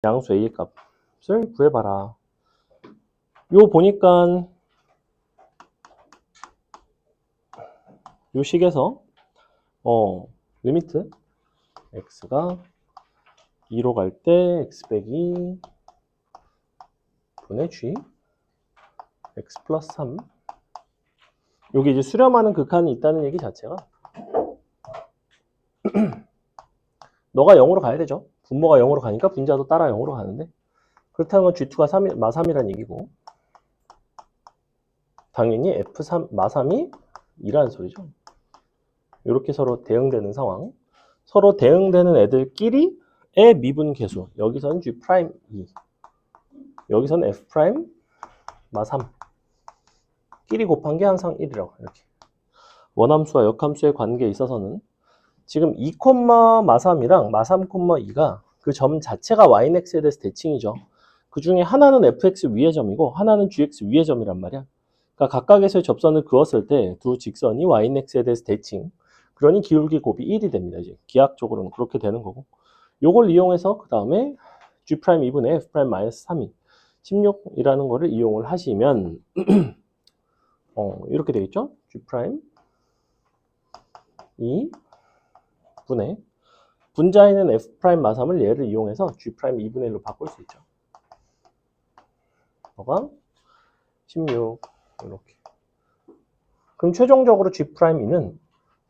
양수 A의 값을 구해봐라. 요 보니까 요 식에서 리미트 x가 2로 갈 때 x 빼기 분의 g x 플러스 3 여기 이제 수렴하는 극한이 있다는 얘기 자체가 너가 0으로 가야 되죠. 분모가 0으로 가니까 분자도 따라 0으로 가는데 그렇다는 건 G2가 3, 마3이라는 얘기고 당연히 F3, 마3이 2라는 소리죠. 이렇게 서로 대응되는 상황. 서로 대응되는 애들끼리의 미분 계수. 여기서는 G'2 여기서는 F' 마3 끼리 곱한 게 항상 1이라고 이렇게. 원함수와 역함수의 관계에 있어서는 지금 2, 마3이랑 마3, 2가 그 점 자체가 yx에 대해서 대칭이죠. 그 중에 하나는 fx 위의 점이고 하나는 gx 위의 점이란 말이야. 그러니까 각각에서의 접선을 그었을 때 두 직선이 yx에 대해서 대칭. 그러니 기울기 곱이 1이 됩니다. 이제 기하학적으로는 그렇게 되는 거고. 요걸 이용해서 그 다음에 G'2분의 F'-3이 16이라는 거를 이용을 하시면 이렇게 되겠죠? G'2 분의 분자에는 F'-마3을 얘를 이용해서 G'2분의 1로 바꿀 수 있죠. 너가 16 이렇게. 그럼 최종적으로 G'2는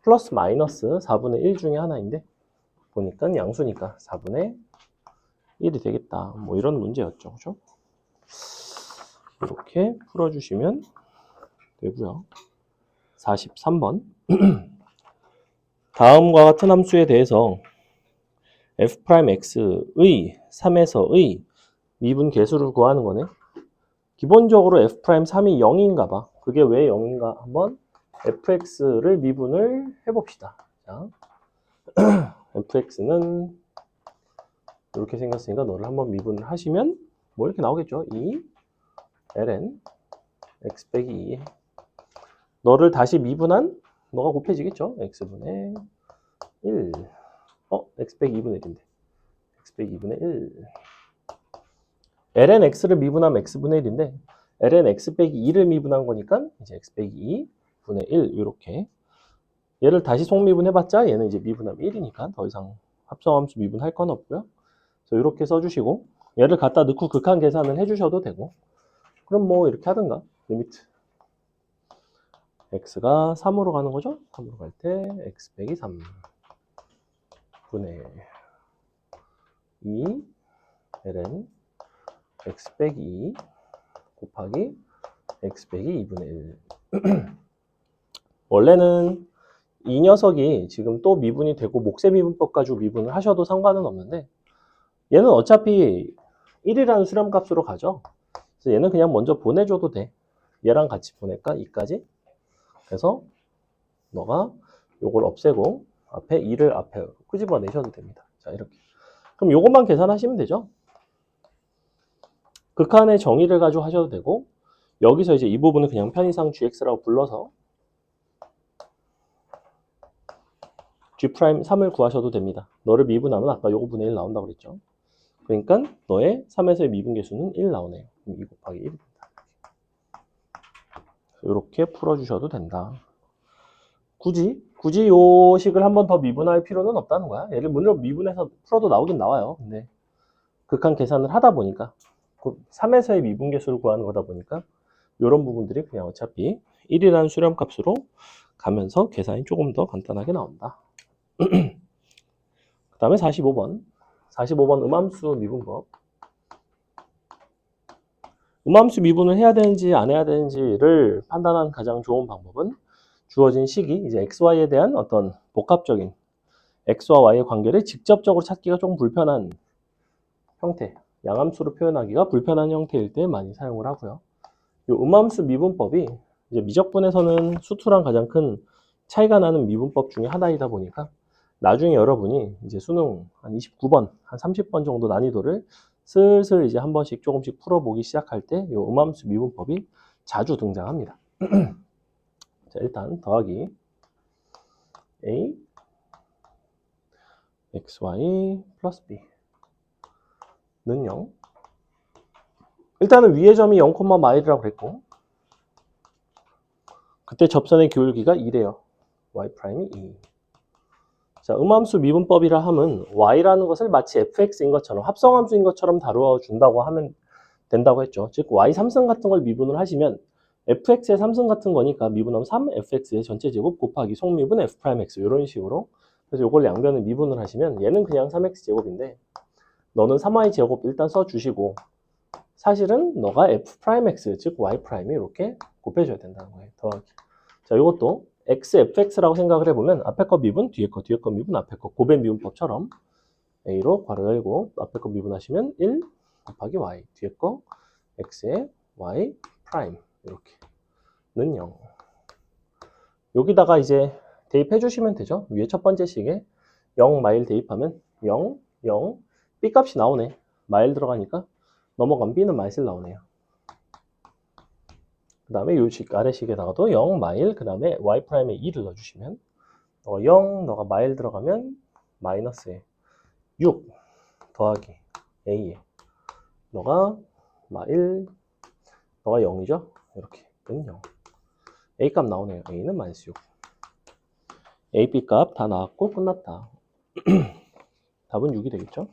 플러스 마이너스 4분의 1 중에 하나인데 보니까 양수니까 4분의 1이 되겠다. 뭐 이런 문제였죠. 그죠? 이렇게 풀어주시면 되고요. 43번. 다음과 같은 함수에 대해서 f'x의 3에서의 미분 계수를 구하는 거네. 기본적으로 f'3이 0인가 봐. 그게 왜 0인가 한번 fx를 미분을 해봅시다. 자, fx는 이렇게 생겼으니까 너를 한번 미분을 하시면 뭐 이렇게 나오겠죠. 2 ln x 빼기 2 너를 다시 미분한 너가 곱해지겠죠. x분의 1 x 빼기 2분의 1인데 x 빼기 2분의 1 ln x를 미분하면 x분의 1인데 ln x 빼기 2를 미분한 거니까 이제 x 빼기 2분의 1 이렇게 얘를 다시 속미분해봤자 얘는 이제 미분하면 1이니까 더 이상 합성함수 미분할 건 없고요. 그래서 이렇게 써주시고 얘를 갖다 넣고 극한 계산을 해주셔도 되고 그럼 뭐 이렇게 하든가 리미트 x가 3으로 가는 거죠. 3으로 갈 때 x 빼기 3 분의 2 ln x 빼기 2 곱하기 x 빼기 2분의 1 원래는 이 녀석이 지금 또 미분이 되고 목세 미분법 가지고 미분을 하셔도 상관은 없는데 얘는 어차피 1이라는 수렴값으로 가죠. 그래서 얘는 그냥 먼저 보내줘도 돼. 얘랑 같이 보낼까? 2까지. 그래서 너가 요걸 없애고 앞에 2를 앞에 끄집어내셔도 됩니다. 자, 이렇게. 그럼 요것만 계산하시면 되죠. 극한의 정의를 가지고 하셔도 되고 여기서 이제 이 부분은 그냥 편의상 gx라고 불러서 G'3을 구하셔도 됩니다. 너를 미분하면 아까 요거 분의 1 나온다고 그랬죠. 그러니까 너의 3에서의 미분계수는 1 나오네요. 그럼 2 곱하기 1이 된다. 이렇게 풀어주셔도 된다. 굳이 요 식을 한 번 더 미분할 필요는 없다는 거야. 얘를 물론 미분해서 풀어도 나오긴 나와요. 근데 극한 계산을 하다 보니까 3에서의 미분계수를 구하는 거다 보니까 이런 부분들이 그냥 어차피 1이라는 수렴값으로 가면서 계산이 조금 더 간단하게 나온다. 그 다음에 45번. 45번 음함수 미분법. 음함수 미분을 해야 되는지 안 해야 되는지를 판단하는 가장 좋은 방법은 주어진 식이 이제 xy에 대한 어떤 복합적인 x와 y의 관계를 직접적으로 찾기가 조금 불편한 형태, 양함수로 표현하기가 불편한 형태일 때 많이 사용을 하고요. 이 음함수 미분법이 이제 미적분에서는 수투랑 가장 큰 차이가 나는 미분법 중에 하나이다 보니까 나중에 여러분이 이제 수능 한 29번, 한 30번 정도 난이도를 슬슬 이제 한 번씩 조금씩 풀어보기 시작할 때 이 음함수 미분법이 자주 등장합니다. 자, 일단 더하기 a xy 플러스 b 0. 일단은 위의 점이 0, 마일이라고 그랬고 그때 접선의 기울기가 2래요. y'2. 2. 자, 음함수 미분법이라 함은 y라는 것을 마치 fx인 것처럼 합성함수인 것처럼 다루어 준다고 하면 된다고 했죠. 즉 y 3승 같은 걸 미분을 하시면 fx의 3승 같은 거니까 미분하면 3fx의 전체 제곱 곱하기 속미분 f'x 이런 식으로. 그래서 이걸 양변을 미분을 하시면 얘는 그냥 3x 제곱인데 너는 3y 제곱 일단 써주시고 사실은 너가 f'x 즉 y' 이렇게 곱해줘야 된다는 거예요. 더하기. 자, 이것도 x, fx라고 생각을 해보면 앞에 거 미분, 뒤에 거 미분, 앞에 거 곱의 미분법처럼 a로 괄호 열고 앞에 거 미분하시면 1 곱하기 y, 뒤에 거 x의 y 프라임 이렇게는 0. 여기다가 이제 대입해 주시면 되죠. 위에 첫 번째 식에 0 마일 대입하면 0, 0, b 값이 나오네. 마일 들어가니까 넘어간 b는 마이슬 나오네요. 그 다음에 요 식 아래 식에다가도 0 마일 그 다음에 y 프라임에 2를 넣어주시면 0 너가 마일 들어가면 마이너스에 6 더하기 a에 너가 마일 너가 0이죠? 이렇게 는 0. a 값 나오네요. a는 마이너스 6. a, b 값 다 나왔고 끝났다. 답은 6이 되겠죠?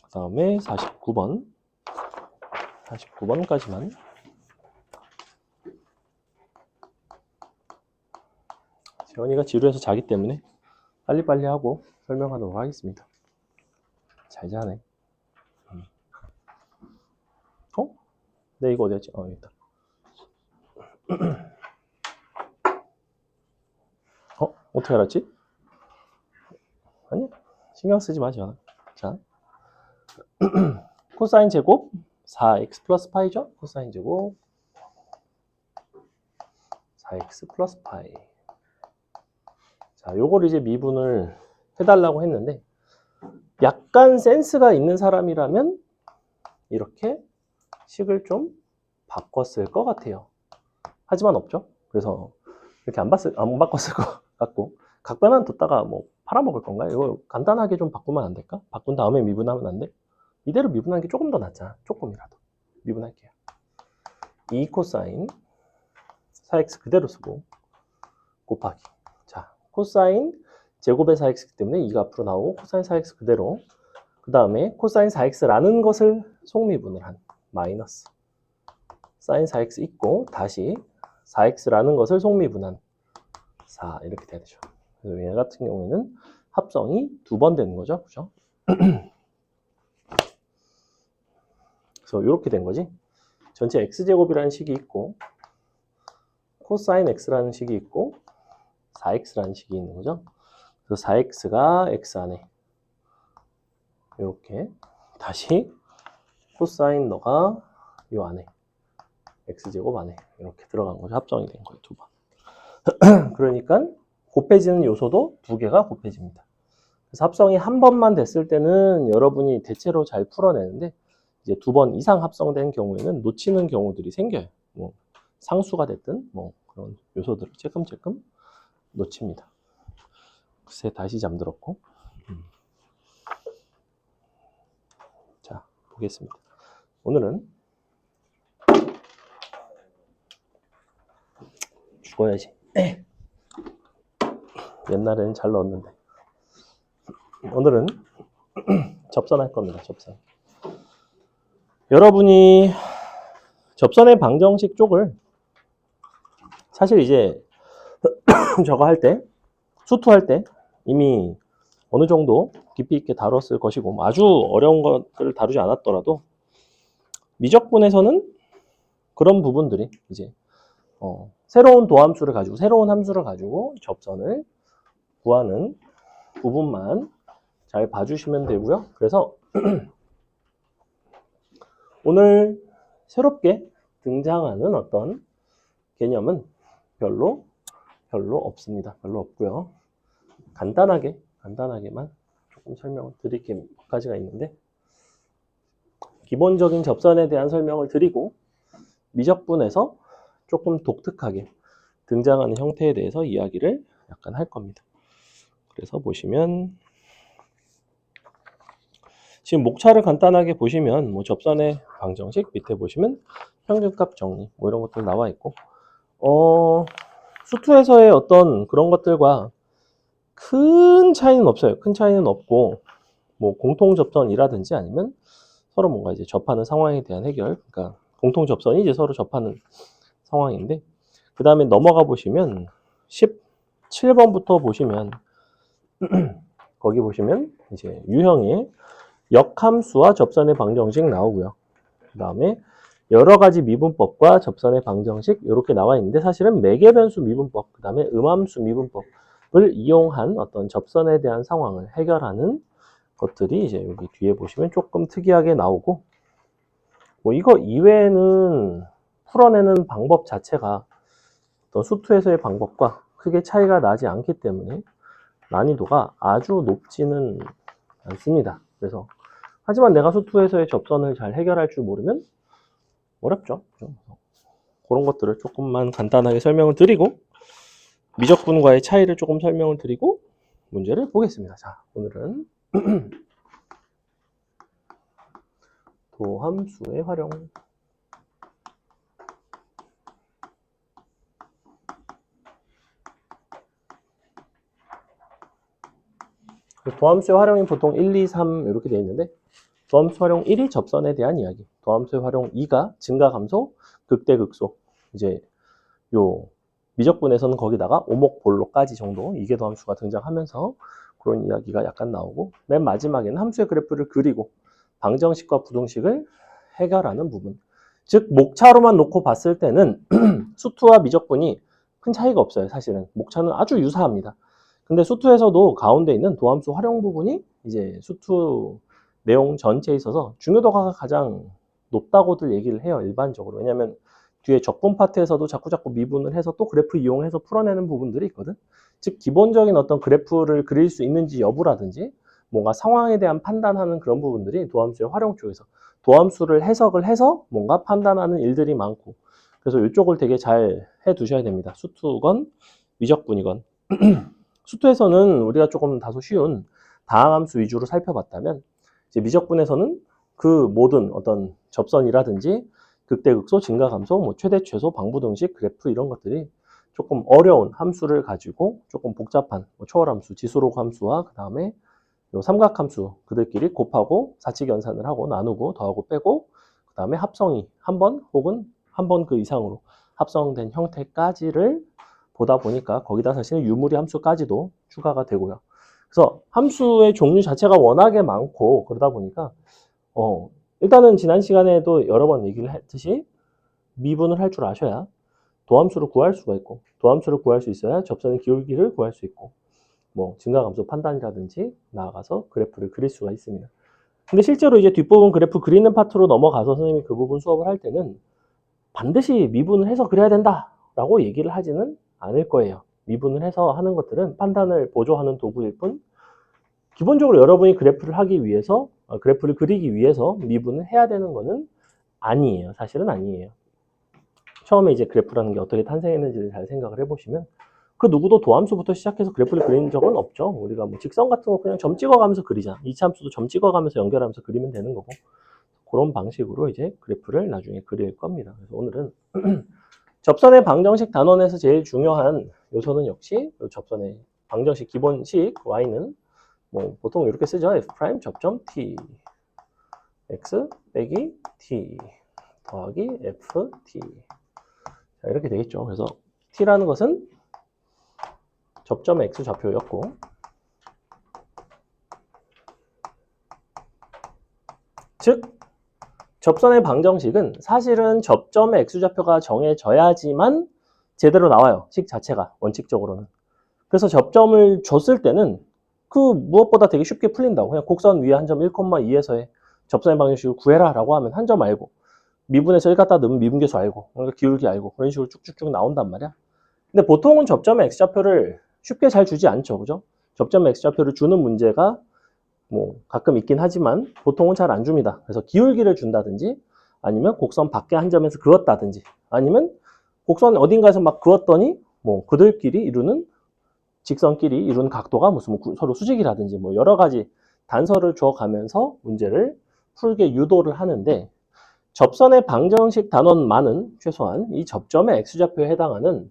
그 다음에 49번까지만 재원이가 지루해서 자기 때문에 빨리빨리 하고 설명하도록 하겠습니다. 잘 자네. 네, 이거 어디였지? 여기 있다. 어떻게 알았지? 아니, 신경 쓰지 마, 지원아. 자, 코사인 제곱 4x 플러스 파이죠? 코사인 제곱 4x 플러스 파이. 자, 요걸 이제 미분을 해달라고 했는데 약간 센스가 있는 사람이라면 이렇게 식을 좀 바꿨을 것 같아요. 하지만 없죠. 그래서 이렇게 안 바꿨을 것 같고 각변환 뒀다가 뭐 팔아먹을 건가? 이거 간단하게 좀 바꾸면 안 될까? 바꾼 다음에 미분하면 안 돼? 이대로 미분하는 게 조금 더 낫잖아. 조금이라도. 미분할게요. 2 코사인 4x 그대로 쓰고 곱하기. 자, 코사인 제곱의 4x이기 때문에 2가 앞으로 나오고 코사인 4x 그대로. 그 다음에 코사인 4x라는 것을 속미분을 한 마이너스 사인 4x 있고 다시 4x라는 것을 속미분한 4 이렇게 돼야 되죠. 그래서 얘 같은 경우에는 합성이 2번 되는 거죠. 그죠? 그래서 이렇게 된 거지. 전체 x제곱이라는 식이 있고 코사인 x라는 식이 있고 4x라는 식이 있는 거죠. 그래서 4x가 x 안에 이렇게 다시 코사인 너가 이 안에 x제곱 안에 이렇게 들어간 거죠. 합성이 된 거예요. 2번. 그러니까 곱해지는 요소도 2개가 곱해집니다. 그래서 합성이 한 번만 됐을 때는 여러분이 대체로 잘 풀어내는데 이제 2번 이상 합성된 경우에는 놓치는 경우들이 생겨요. 뭐 상수가 됐든 뭐 그런 요소들을 쬐끔쬐끔 놓칩니다. 글쎄 다시 잠들었고. 자, 보겠습니다. 오늘은 죽어야지. 옛날에는 잘 넣었는데. 오늘은 접선할 겁니다. 접선. 여러분이 접선의 방정식 쪽을 사실 이제 저거 할 때, 수투할 때 이미 어느 정도 깊이 있게 다뤘을 것이고 아주 어려운 것들을 다루지 않았더라도 미적분에서는 그런 부분들이 이제 새로운 도함수를 가지고 새로운 함수를 가지고 접선을 구하는 부분만 잘 봐주시면 되고요. 그래서 오늘 새롭게 등장하는 어떤 개념은 별로 없습니다. 별로 없고요. 간단하게만 조금 설명을 드릴 게 몇 가지가 있는데 기본적인 접선에 대한 설명을 드리고 미적분에서 조금 독특하게 등장하는 형태에 대해서 이야기를 약간 할 겁니다. 그래서 보시면 지금 목차를 간단하게 보시면 뭐 접선의 방정식 밑에 보시면 평균값 정리 뭐 이런 것들 나와 있고 수투에서의 어떤 그런 것들과 큰 차이는 없어요. 큰 차이는 없고 뭐 공통 접선이라든지 아니면 서로 뭔가 이제 접하는 상황에 대한 해결, 그러니까 공통 접선이 이제 서로 접하는 상황인데, 그 다음에 넘어가 보시면 17번부터 보시면 거기 보시면 이제 유형의 역함수와 접선의 방정식 나오고요. 그 다음에 여러 가지 미분법과 접선의 방정식 이렇게 나와 있는데, 사실은 매개변수 미분법, 그 다음에 음함수 미분법을 이용한 어떤 접선에 대한 상황을 해결하는 것들이 이제 여기 뒤에 보시면 조금 특이하게 나오고, 뭐 이거 이외에는 풀어내는 방법 자체가 어떤 수투에서의 방법과 크게 차이가 나지 않기 때문에 난이도가 아주 높지는 않습니다. 그래서 하지만 내가 수투에서의 접선을 잘 해결할 줄 모르면 어렵죠. 그런 것들을 조금만 간단하게 설명을 드리고, 미적분과의 차이를 조금 설명을 드리고 문제를 보겠습니다. 자, 오늘은 도함수의 활용. 도함수의 활용이 보통 1, 2, 3 이렇게 되어 있는데, 도함수 활용 1이 접선에 대한 이야기, 도함수의 활용 2가 증가, 감소, 극대, 극소. 이제 요 미적분에서는 거기다가 오목, 볼록까지 정도 이계 도함수가 등장하면서 그런 이야기가 약간 나오고, 맨 마지막에는 함수의 그래프를 그리고 방정식과 부등식을 해결하는 부분. 즉 목차로만 놓고 봤을 때는 수투와 미적분이 큰 차이가 없어요. 사실은 목차는 아주 유사합니다. 근데 수투에서도 가운데 있는 도함수 활용 부분이 이제 수투 내용 전체에 있어서 중요도가 가장 높다고들 얘기를 해요. 일반적으로. 왜냐하면 뒤에 적분 파트에서도 자꾸 미분을 해서 또 그래프 이용해서 풀어내는 부분들이 있거든. 즉 기본적인 어떤 그래프를 그릴 수 있는지 여부라든지 뭔가 상황에 대한 판단하는 그런 부분들이 도함수의 활용 쪽에서 도함수를 해석을 해서 뭔가 판단하는 일들이 많고, 그래서 이쪽을 되게 잘 해두셔야 됩니다. 수투건 미적분이건. 수투에서는 우리가 조금 다소 쉬운 다항함수 위주로 살펴봤다면, 이제 미적분에서는 그 모든 어떤 접선이라든지 극대, 극소, 증가, 감소, 뭐 최대, 최소, 방부등식, 그래프 이런 것들이 조금 어려운 함수를 가지고 조금 복잡한 뭐 초월함수, 지수록 함수와 그 다음에 요 삼각함수 그들끼리 곱하고 사칙 연산을 하고 나누고 더하고 빼고 그 다음에 합성이 한 번 혹은 한 번 그 이상으로 합성된 형태까지를 보다 보니까 거기다 사실은 유무리 함수까지도 추가가 되고요. 그래서 함수의 종류 자체가 워낙에 많고 그러다 보니까 일단은 지난 시간에도 여러 번 얘기를 했듯이 미분을 할 줄 아셔야 도함수를 구할 수가 있고, 도함수를 구할 수 있어야 접선의 기울기를 구할 수 있고, 뭐 증가감소 판단이라든지 나아가서 그래프를 그릴 수가 있습니다. 근데 실제로 이제 뒷부분 그래프 그리는 파트로 넘어가서 선생님이 그 부분 수업을 할 때는 반드시 미분을 해서 그려야 된다라고 얘기를 하지는 않을 거예요. 미분을 해서 하는 것들은 판단을 보조하는 도구일 뿐, 기본적으로 여러분이 그래프를 하기 위해서, 그래프를 그리기 위해서 미분을 해야 되는 거는 아니에요. 사실은 아니에요. 처음에 이제 그래프라는 게 어떻게 탄생했는지를 잘 생각을 해보시면 그 누구도 도함수부터 시작해서 그래프를 그린 적은 없죠. 우리가 뭐 직선 같은 거 그냥 점 찍어가면서 그리자. 이차함수도 점 찍어가면서 연결하면서 그리면 되는 거고, 그런 방식으로 이제 그래프를 나중에 그릴 겁니다. 그래서 오늘은 접선의 방정식 단원에서 제일 중요한 요소는 역시 접선의 방정식 기본식 y는 뭐 보통 이렇게 쓰죠. f' 접점 t x 빼기 t 더하기 ft. 자, 이렇게 되겠죠. 그래서 t라는 것은 접점 x 좌표였고, 즉 접선의 방정식은 사실은 접점의 x좌표가 정해져야지만 제대로 나와요. 식 자체가 원칙적으로는. 그래서 접점을 줬을 때는 그 무엇보다 되게 쉽게 풀린다고. 그냥 곡선 위에 한 점 1,2에서의 접선의 방정식을 구해라 라고 하면 한 점 알고, 미분에서 1 갖다 넣으면 미분계수 알고, 그러니까 기울기 알고, 그런 식으로 쭉쭉쭉 나온단 말이야. 근데 보통은 접점의 x좌표를 쉽게 잘 주지 않죠. 그죠? 접점의 x좌표를 주는 문제가 뭐 가끔 있긴 하지만 보통은 잘 안 줍니다. 그래서 기울기를 준다든지 아니면 곡선 밖에 한 점에서 그었다든지 아니면 곡선 어딘가에서 막 그었더니 뭐 그들끼리 이루는 직선끼리 이루는 각도가 무슨 서로 수직이라든지 뭐 여러 가지 단서를 주어가면서 문제를 풀게 유도를 하는데 접선의 방정식 단원만은 최소한 이 접점의 x좌표에 해당하는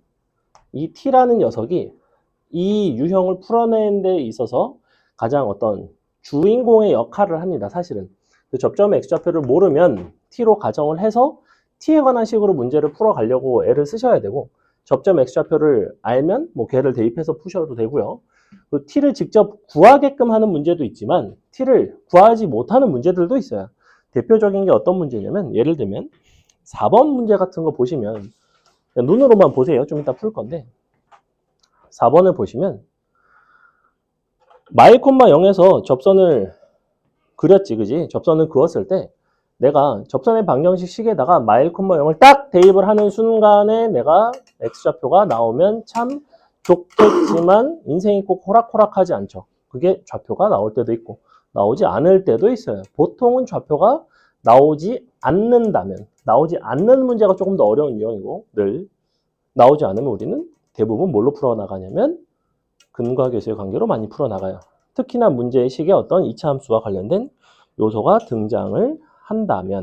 이 t라는 녀석이 이 유형을 풀어내는 데 있어서 가장 어떤 주인공의 역할을 합니다. 사실은 그 접점의 x좌표를 모르면 t로 가정을 해서 t에 관한 식으로 문제를 풀어가려고 애를 쓰셔야 되고 접점 x좌표를 알면 뭐 걔를 대입해서 푸셔도 되고요. 그 t를 직접 구하게끔 하는 문제도 있지만 t를 구하지 못하는 문제들도 있어요. 대표적인 게 어떤 문제냐면 예를 들면 4번 문제 같은 거 보시면 눈으로만 보세요. 좀 이따 풀 건데 4번을 보시면 마일 콤마 0에서 접선을 그렸지, 그지? 접선을 그었을 때 내가 접선의 방정식 식에다가 마일 콤마 0을 딱 대입을 하는 순간에 내가 x좌표가 나오면 참 좋겠지만 인생이 꼭 호락호락하지 않죠. 그게 좌표가 나올 때도 있고 나오지 않을 때도 있어요. 보통은 좌표가 나오지 않는다면 나오지 않는 문제가 조금 더 어려운 유형이고 늘 나오지 않으면 우리는 대부분 뭘로 풀어나가냐면 근과 계수의 관계로 많이 풀어나가요. 특히나 문제의 식에 어떤 이차 함수와 관련된 요소가 등장을 한다면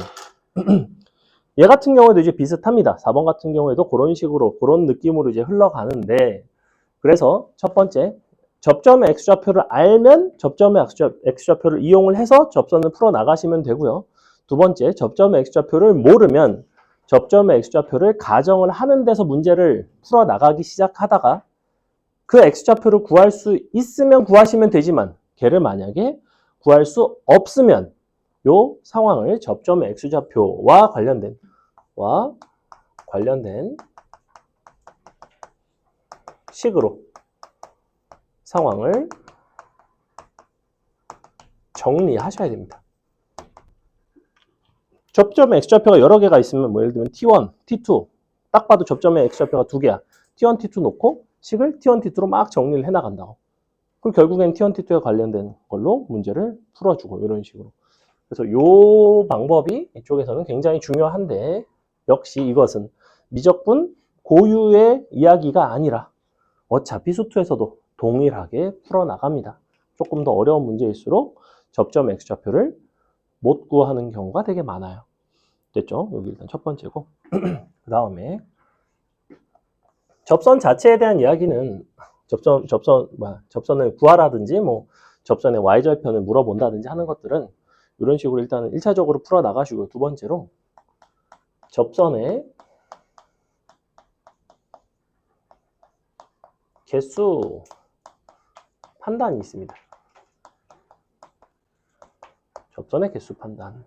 얘 같은 경우에도 이제 비슷합니다. 4번 같은 경우에도 그런 식으로 그런 느낌으로 이제 흘러가는데 그래서 첫 번째 접점의 x좌표를 알면 접점의 x좌표를 이용을 해서 접선을 풀어나가시면 되고요. 두 번째 접점의 x좌표를 모르면 접점의 x좌표를 가정을 하는 데서 문제를 풀어나가기 시작하다가 그 x좌표를 구할 수 있으면 구하시면 되지만 걔를 만약에 구할 수 없으면 요 상황을 접점의 x좌표와 관련된 식으로 상황을 정리하셔야 됩니다. 접점의 x좌표가 여러 개가 있으면 뭐 예를 들면 t1, t2 딱 봐도 접점의 x좌표가 두 개야. t1, t2 놓고 식을 t1, t2로 막 정리를 해나간다고. 그리고 결국엔 t1, t2에 관련된 걸로 문제를 풀어주고 이런 식으로. 그래서 이 방법이 이쪽에서는 굉장히 중요한데 역시 이것은 미적분 고유의 이야기가 아니라 어차피 수투에서도 동일하게 풀어나갑니다. 조금 더 어려운 문제일수록 접점 x좌표를 못 구하는 경우가 되게 많아요. 됐죠? 여기 일단 첫 번째고 그 다음에 접선 자체에 대한 이야기는 접선을 구하라든지 뭐 접선의 y절편을 물어본다든지 하는 것들은 이런 식으로 일단 1차적으로 풀어나가시고 두 번째로 접선의 개수 판단이 있습니다. 접선의 개수 판단.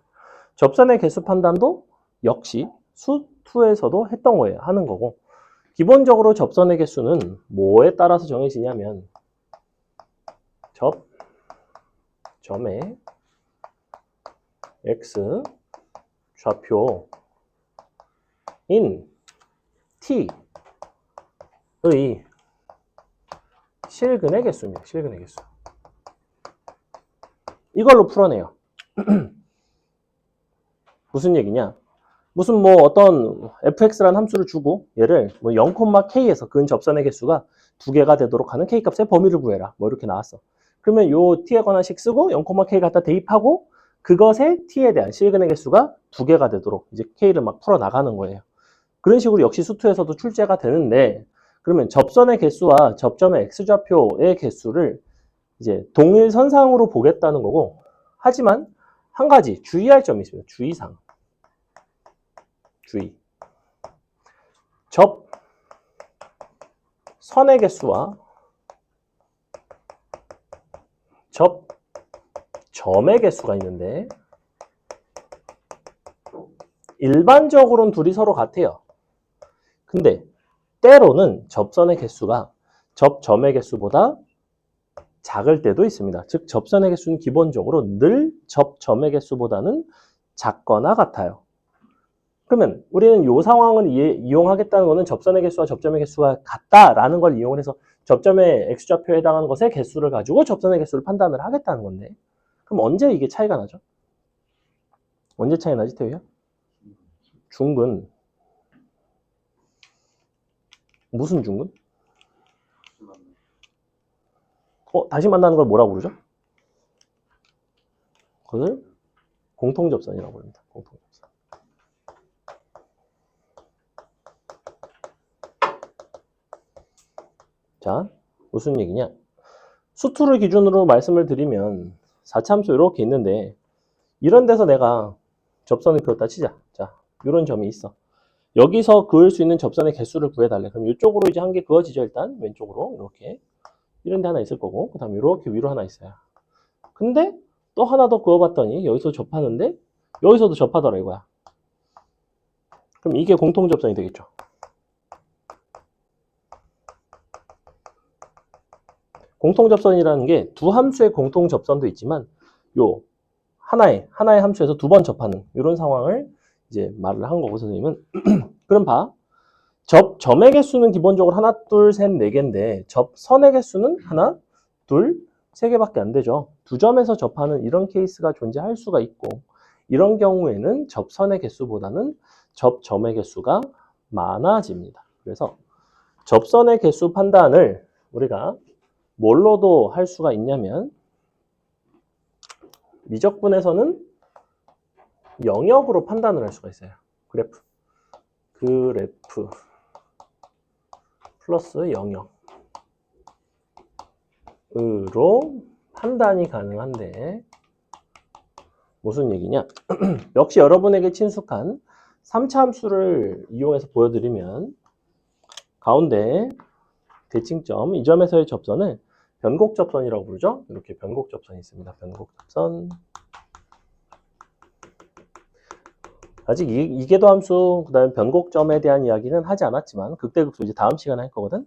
접선의 개수 판단도 역시 수2에서도 했던 거예요. 하는 거고. 기본적으로 접선의 개수는 뭐에 따라서 정해지냐면 점의 x 좌표인 t의 실근의 개수입니다. 실근의 개수. 이걸로 풀어내요. 무슨 얘기냐? 무슨 뭐 어떤 fx라는 함수를 주고 얘를 뭐 0,k에서 근 접선의 개수가 두 개가 되도록 하는 k값의 범위를 구해라. 뭐 이렇게 나왔어. 그러면 요 t에 관한 식 쓰고 0,k 갖다 대입하고 그것의 t에 대한 실근의 개수가 두 개가 되도록 이제 k를 막 풀어 나가는 거예요. 그런 식으로 역시 수투에서도 출제가 되는데 그러면 접선의 개수와 접점의 x좌표의 개수를 이제 동일선상으로 보겠다는 거고 하지만 한 가지 주의할 점이 있습니다. 주의사항. 주의. 접선의 개수와 접점의 개수가 있는데 일반적으로는 둘이 서로 같아요. 근데 때로는 접선의 개수가 접점의 개수보다 작을 때도 있습니다. 즉 접선의 개수는 기본적으로 늘 접점의 개수보다는 작거나 같아요. 그러면 우리는 이 상황을 이용하겠다는 것은 접선의 개수와 접점의 개수가 같다라는 걸 이용을 해서 접점의 x좌표에 해당하는 것의 개수를 가지고 접선의 개수를 판단을 하겠다는 건데 그럼 언제 이게 차이가 나죠? 언제 차이 나지, 태우야? 중근. 무슨 중근? 다시 만나는 걸 뭐라고 그러죠? 그걸 공통접선이라고 부릅니다. 공통접선. 자, 무슨 얘기냐? 수투를 기준으로 말씀을 드리면 4차함수 이렇게 있는데 이런 데서 내가 접선을 그었다 치자. 자, 이런 점이 있어. 여기서 그을 수 있는 접선의 개수를 구해달래. 그럼 이쪽으로 이제 한 개 그어지죠. 일단 왼쪽으로 이렇게 이런 데 하나 있을 거고 그 다음에 이렇게 위로 하나 있어요. 근데 또 하나 더 그어봤더니 여기서 접하는데 여기서도 접하더라 이거야. 그럼 이게 공통접선이 되겠죠. 공통접선이라는 게 두 함수의 공통접선도 있지만 요 하나의 함수에서 두 번 접하는 이런 상황을 이제 말을 한 거고 선생님은. 그럼 봐. 점의 개수는 기본적으로 하나, 둘, 셋, 네 개인데 접선의 개수는 하나, 둘, 세 개밖에 안 되죠. 두 점에서 접하는 이런 케이스가 존재할 수가 있고 이런 경우에는 접선의 개수보다는 접점의 개수가 많아집니다. 그래서 접선의 개수 판단을 우리가 뭘로도 할 수가 있냐면 미적분에서는 영역으로 판단을 할 수가 있어요. 그래프 플러스 영역으로 판단이 가능한데 무슨 얘기냐? 역시 여러분에게 친숙한 3차 함수를 이용해서 보여드리면 가운데 대칭점 이 점에서의 접선을 변곡접선이라고 부르죠. 이렇게 변곡접선이 있습니다. 변곡접선. 아직 이계도 함수, 그 다음에 변곡점에 대한 이야기는 하지 않았지만 극대극소 이제 다음 시간에 할 거거든.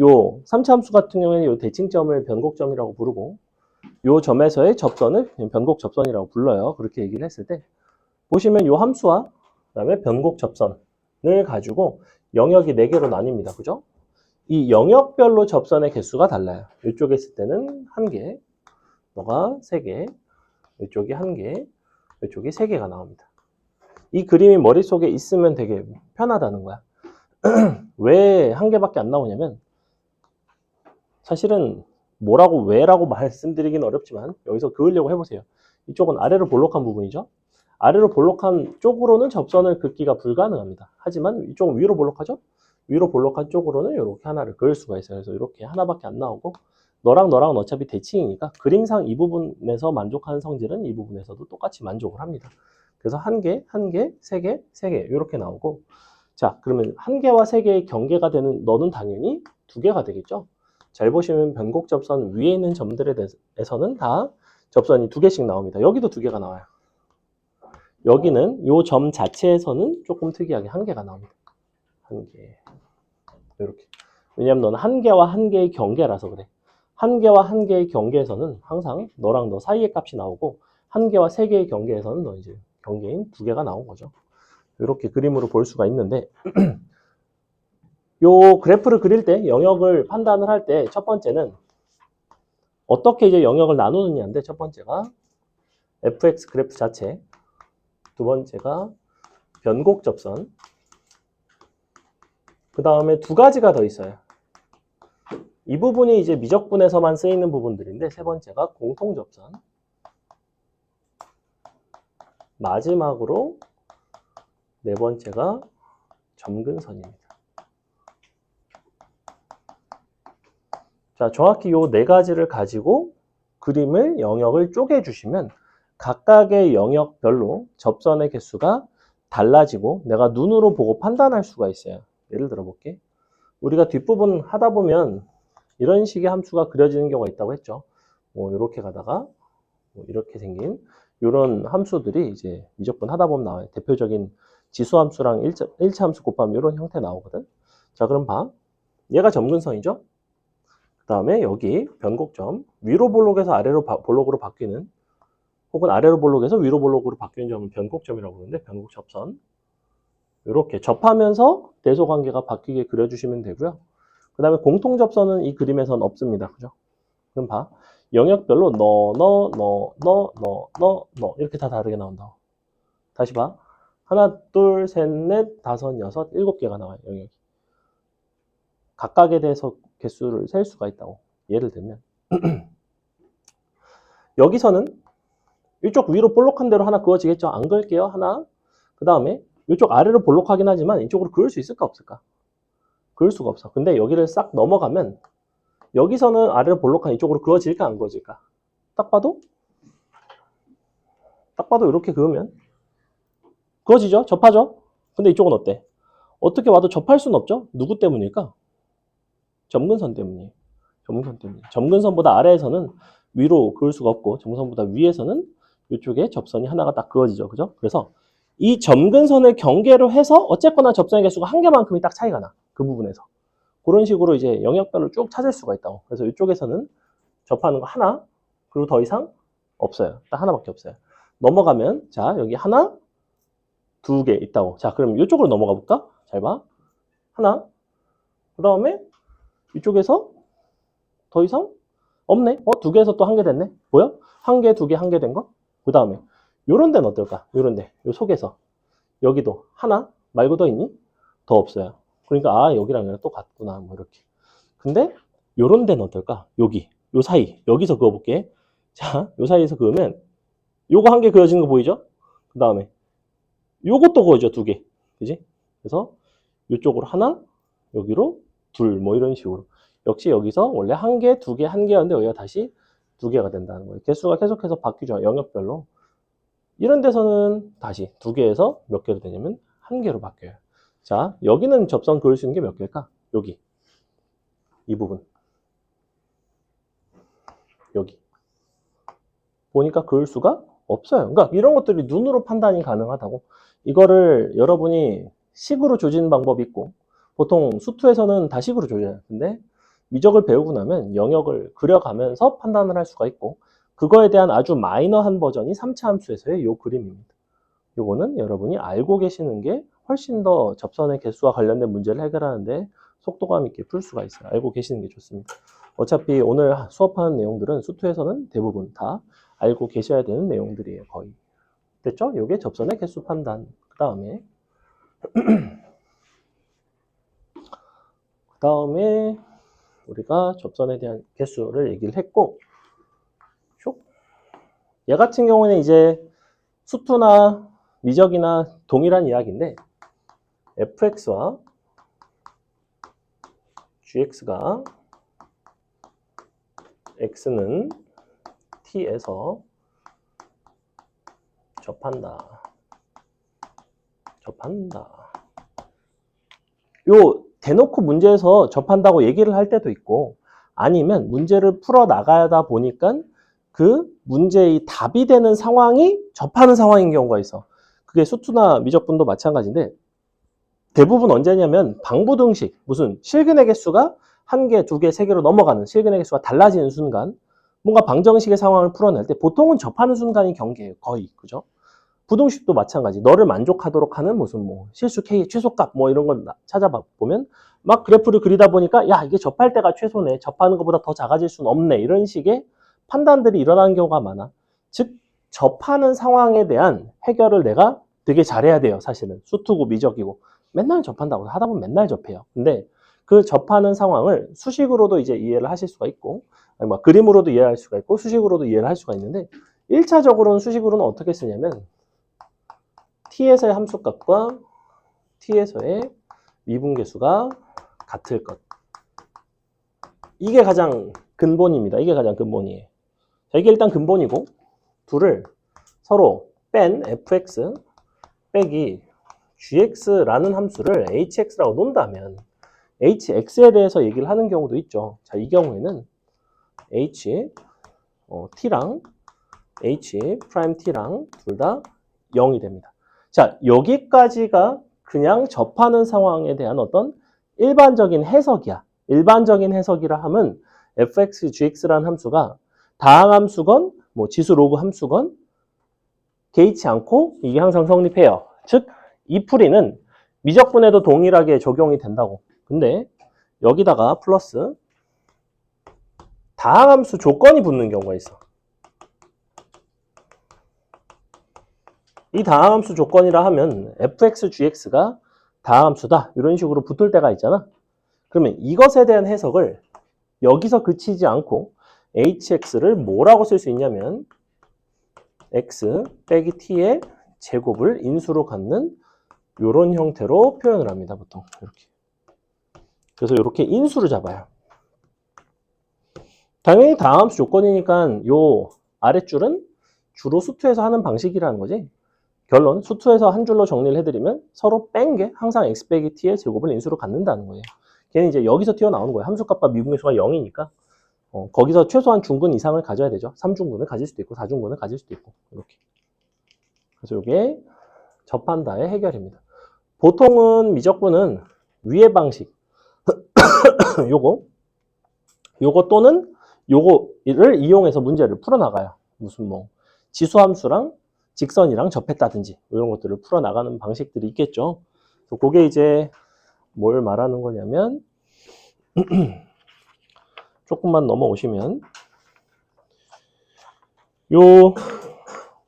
요 3차 함수 같은 경우에는 요 대칭점을 변곡점이라고 부르고 요 점에서의 접선을 변곡접선이라고 불러요. 그렇게 얘기를 했을 때 보시면 요 함수와 그 다음에 변곡접선을 가지고 영역이 4개로 나뉩니다. 그죠? 이 영역별로 접선의 개수가 달라요. 이쪽에 있을 때는 1개, 너가 3개, 이쪽이 1개, 이쪽이 3개가 나옵니다. 이 그림이 머릿속에 있으면 되게 편하다는 거야. 왜 1개밖에 안 나오냐면 사실은 뭐라고 왜라고 말씀드리긴 어렵지만 여기서 그으려고 해보세요. 이쪽은 아래로 볼록한 부분이죠. 아래로 볼록한 쪽으로는 접선을 긋기가 불가능합니다. 하지만 이쪽은 위로 볼록하죠. 위로 볼록한 쪽으로는 이렇게 하나를 그을 수가 있어요. 그래서 이렇게 하나밖에 안 나오고 너랑 어차피 대칭이니까 그림상 이 부분에서 만족하는 성질은 이 부분에서도 똑같이 만족을 합니다. 그래서 1개, 1개, 3개, 3개 이렇게 나오고 자 그러면 1개와 3개의 경계가 되는 너는 당연히 2개가 되겠죠. 잘 보시면 변곡접선 위에 있는 점들에 대해서는 다 접선이 2개씩 나옵니다. 여기도 2개가 나와요. 여기는 이 점 자체에서는 조금 특이하게 1개가 나옵니다. 1개 이렇게. 왜냐면 너는 1개와 1개의 경계라서 그래. 1개와 1개의 경계에서는 항상 너랑 너 사이의 값이 나오고 1개와 3개의 경계에서는 너 이제 경계인 2개가 나온 거죠. 이렇게 그림으로 볼 수가 있는데 요 그래프를 그릴 때 영역을 판단을 할 때 첫 번째는 어떻게 이제 영역을 나누느냐인데 첫 번째가 fx 그래프 자체, 두 번째가 변곡접선, 그 다음에 2가지가 더 있어요. 이 부분이 이제 미적분에서만 쓰이는 부분들인데 세 번째가 공통접선, 마지막으로 네 번째가 점근선입니다. 자, 정확히 이 4가지를 가지고 그림을 영역을 쪼개주시면 각각의 영역별로 접선의 개수가 달라지고 내가 눈으로 보고 판단할 수가 있어요. 예를 들어 볼게. 우리가 뒷부분 하다 보면 이런 식의 함수가 그려지는 경우가 있다고 했죠. 뭐 이렇게 가다가 뭐 이렇게 생긴 이런 함수들이 이제 미적분 하다 보면 나와요. 대표적인 지수함수랑 1차 함수 곱하면 이런 형태 나오거든. 자, 그럼 봐. 얘가 점근선이죠. 그 다음에 여기 변곡점, 위로 볼록에서 아래로 볼록으로 바뀌는 혹은 아래로 볼록에서 위로 볼록으로 바뀌는 점을 변곡점이라고 부르는데 변곡접선. 이렇게 접하면서 대소관계가 바뀌게 그려주시면 되고요. 그 다음에 공통접선은 이 그림에선 없습니다. 그죠? 그럼 봐. 영역별로 너 이렇게 다 다르게 나온다. 다시 봐. 하나, 둘, 셋, 넷, 다섯, 여섯, 7개가 나와요. 영역이. 각각에 대해서 개수를 셀 수가 있다고. 예를 들면 여기서는 이쪽 위로 볼록한 대로 하나 그어지겠죠? 안 그을게요. 하나. 그 다음에 이쪽 아래로 볼록하긴 하지만 이쪽으로 그을 수 있을까 없을까? 그을 수가 없어. 근데 여기를 싹 넘어가면 여기서는 아래로 볼록한 이쪽으로 그어질까 안 그어질까? 딱 봐도 이렇게 그으면 그어지죠? 접하죠? 근데 이쪽은 어때? 어떻게 와도 접할 수는 없죠? 누구 때문일까? 점근선 때문이에요. 점근선 때문에. 점근선보다 아래에서는 위로 그을 수가 없고 점근선보다 위에서는 이쪽에 접선이 하나가 딱 그어지죠. 그죠? 그래서 이 점근선을 경계로 해서 어쨌거나 접선의 개수가 한 개만큼이 딱 차이가 나. 그 부분에서. 그런 식으로 이제 영역별로 쭉 찾을 수가 있다고. 그래서 이쪽에서는 접하는 거 하나, 그리고 더 이상 없어요. 딱 하나밖에 없어요. 넘어가면, 자, 여기 하나, 두 개 있다고. 자, 그럼 이쪽으로 넘어가 볼까? 잘 봐. 하나, 그 다음에 이쪽에서 더 이상 없네. 두 개에서 또 한 개 됐네. 보여? 한 개, 두 개, 한 개 된 거? 그 다음에 요런 데는 어떨까? 요런 데, 요 속에서 여기도 하나 말고 더 있니? 더 없어요. 그러니까 아 여기랑 여기랑 또 같구나 뭐 이렇게. 근데 요런 데는 어떨까? 여기, 요 사이, 여기서 그어볼게. 자, 요 사이에서 그으면 요거 한 개 그어지는 거 보이죠? 그 다음에 요것도 그어져 두 개, 그지? 그래서 요쪽으로 하나, 여기로 둘, 뭐 이런 식으로. 역시 여기서 원래 한 개, 두 개, 한 개였는데 여기가 다시 두 개가 된다는 거예요. 개수가 계속해서 바뀌죠. 영역별로. 이런 데서는 다시 두 개에서 몇 개로 되냐면 한 개로 바뀌어요. 자, 여기는 접선 그을 수 있는 게 몇 개일까? 여기. 이 부분. 여기. 보니까 그을 수가 없어요. 그러니까 이런 것들이 눈으로 판단이 가능하다고. 이거를 여러분이 식으로 조지는 방법이 있고 보통 수투에서는 다 식으로 조져요. 근데 미적을 배우고 나면 영역을 그려가면서 판단을 할 수가 있고 그거에 대한 아주 마이너한 버전이 3차 함수에서의 이 그림입니다. 요거는 여러분이 알고 계시는 게 훨씬 더 접선의 개수와 관련된 문제를 해결하는데 속도감 있게 풀 수가 있어요. 알고 계시는 게 좋습니다. 어차피 오늘 수업하는 내용들은 수투에서는 대부분 다 알고 계셔야 되는 내용들이에요. 거의. 됐죠? 요게 접선의 개수 판단. 그 다음에 우리가 접선에 대한 개수를 얘기를 했고 얘 같은 경우는 이제 수투나 미적이나 동일한 이야기인데 fx와 gx가 x는 t에서 접한다. 요 대놓고 문제에서 접한다고 얘기를 할 때도 있고 아니면 문제를 풀어 나가다 보니까 그 문제의 답이 되는 상황이 접하는 상황인 경우가 있어. 그게 수투나 미적분도 마찬가지인데 대부분 언제냐면 방부등식, 무슨 실근의 개수가 한 개, 두 개, 세 개로 넘어가는 실근의 개수가 달라지는 순간 뭔가 방정식의 상황을 풀어낼 때 보통은 접하는 순간이 경계예요. 거의. 그죠? 부등식도 마찬가지. 너를 만족하도록 하는 무슨 뭐 실수 K 최소값 뭐 이런 걸 찾아보면 막 그래프를 그리다 보니까 야 이게 접할 때가 최소네. 접하는 것보다 더 작아질 수는 없네. 이런 식의 판단들이 일어나는 경우가 많아. 즉 접하는 상황에 대한 해결을 내가 되게 잘해야 돼요. 사실은 수투고 미적이고 맨날 접한다고 하다 보면 맨날 접해요. 근데 그 접하는 상황을 수식으로도 이제 이해를 하실 수가 있고 아니 뭐 그림으로도 이해할 수가 있고 수식으로도 이해를 할 수가 있는데 1차적으로는 수식으로는 어떻게 쓰냐면 t에서의 함수값과 t에서의 미분계수가 같을 것. 이게 가장 근본입니다. 이게 가장 근본이에요. 자, 이게 일단 근본이고 둘을 서로 뺀 fx 빼기 gx라는 함수를 hx라고 놓는다면 hx에 대해서 얘기를 하는 경우도 있죠. 자, 이 경우에는 t랑 h 프라임 t랑 둘 다 0이 됩니다. 자, 여기까지가 그냥 접하는 상황에 대한 어떤 일반적인 해석이야. 일반적인 해석이라 함은 fx, gx라는 함수가 다항함수건, 뭐 지수 로그 함수건 개의치 않고 이게 항상 성립해요. 즉, 이 풀이는 미적분에도 동일하게 적용이 된다고. 근데 여기다가 플러스 다항함수 조건이 붙는 경우가 있어. 이 다항함수 조건이라 하면 fx, gx가 다항함수다. 이런 식으로 붙을 때가 있잖아. 그러면 이것에 대한 해석을 여기서 그치지 않고 hx를 뭐라고 쓸 수 있냐면 x 빼기 t의 제곱을 인수로 갖는 이런 형태로 표현을 합니다. 보통 이렇게. 그래서 이렇게 인수를 잡아요. 당연히 다함수 조건이니까 요 아랫줄은 주로 수투에서 하는 방식이라는 거지. 결론, 수투에서 한 줄로 정리를 해드리면 서로 뺀 게 항상 x 빼기 t의 제곱을 인수로 갖는다는 거예요. 걔는 이제 여기서 튀어나오는 거예요. 함수값과 미분계수가 0이니까 거기서 최소한 중근 이상을 가져야 되죠. 3중근을 가질 수도 있고 4중근을 가질 수도 있고 이렇게. 그래서 이게 접한다의 해결입니다. 보통은 미적분은 위의 방식 요거 또는 요거를 이용해서 문제를 풀어나가요. 무슨 뭐 지수함수랑 직선이랑 접했다든지 이런 것들을 풀어나가는 방식들이 있겠죠. 그게 이제 뭘 말하는 거냐면 조금만 넘어오시면 요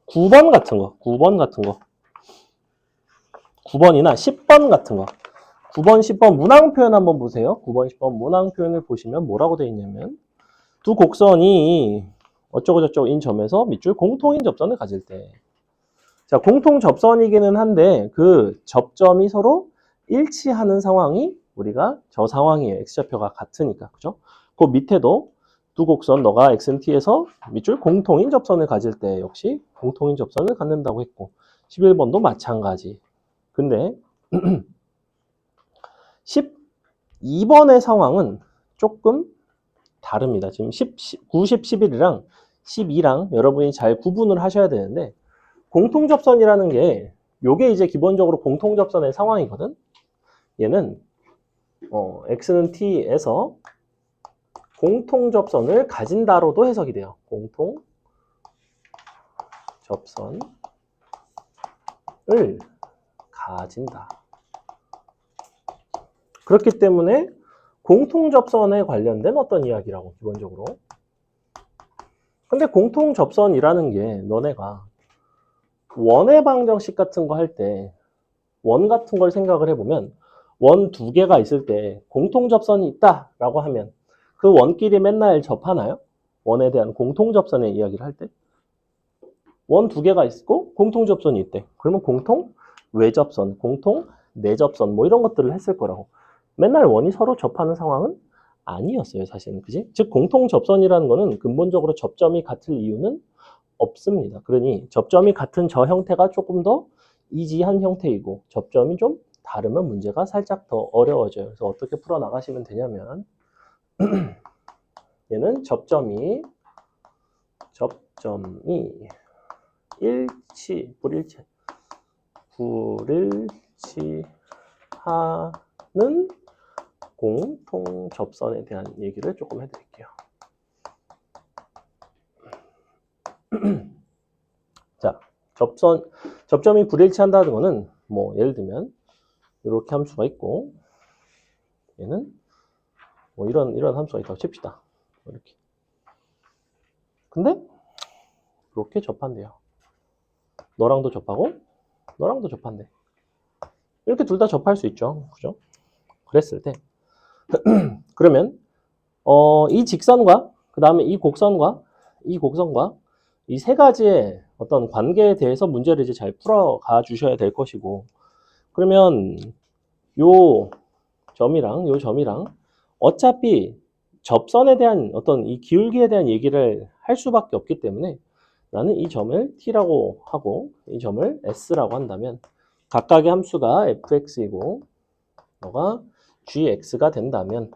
9번 같은 거 9번이나 10번 같은 거 9번, 10번 문항 표현 한번 보세요. 9번, 10번 문항 표현을 보시면 뭐라고 되어 있냐면 두 곡선이 어쩌고저쩌고인 점에서 밑줄 공통인 접선을 가질 때 자, 공통 접선이기는 한데 그 접점이 서로 일치하는 상황이 우리가 저 상황이에요. x좌표가 같으니까. 그죠? 그 밑에도 두 곡선 너가 x는 t에서 밑줄 공통인 접선을 가질 때 역시 공통인 접선을 갖는다고 했고 11번도 마찬가지. 근데 12번의 상황은 조금 다릅니다. 지금 9, 10, 11이랑 12랑 여러분이 잘 구분을 하셔야 되는데 공통접선이라는 게 요게 이제 기본적으로 공통접선의 상황이거든. 얘는 x는 t에서 공통접선을 가진다로도 해석이 돼요. 공통접선을 가진다. 그렇기 때문에 공통접선에 관련된 어떤 이야기라고 기본적으로. 근데 공통접선이라는 게 너네가 원의 방정식 같은 거 할 때 원 같은 걸 생각을 해보면 원 두 개가 있을 때 공통접선이 있다라고 하면 그 원끼리 맨날 접하나요? 원에 대한 공통접선의 이야기를 할 때 원 두 개가 있고 공통접선이 있대. 그러면 공통 외접선, 공통 내접선 뭐 이런 것들을 했을 거라고. 맨날 원이 서로 접하는 상황은 아니었어요, 사실은. 그지? 즉 공통접선이라는 거는 근본적으로 접점이 같을 이유는 없습니다. 그러니 접점이 같은 저 형태가 조금 더 이지한 형태이고 접점이 좀 다르면 문제가 살짝 더 어려워져요. 그래서 어떻게 풀어나가시면 되냐면 얘는 접점이 불일치하는 공통 접선에 대한 얘기를 조금 해드릴게요. 자, 접점이 불일치한다는 거는 뭐 예를 들면 이렇게 함수가 있고 얘는 뭐 이런 함수가 있다고 칩시다. 이렇게. 근데 이렇게 접한대요. 너랑도 접하고 너랑도 접한대. 이렇게 둘 다 접할 수 있죠. 그죠? 그랬을 때 그러면 이 직선과 그 다음에 이 곡선과 이 세 가지의 어떤 관계에 대해서 문제를 이제 잘 풀어가 주셔야 될 것이고 그러면 요 점이랑 어차피 접선에 대한 어떤 이 기울기에 대한 얘기를 할 수밖에 없기 때문에 나는 이 점을 t라고 하고 이 점을 s라고 한다면 각각의 함수가 fx이고 너가 gx가 된다면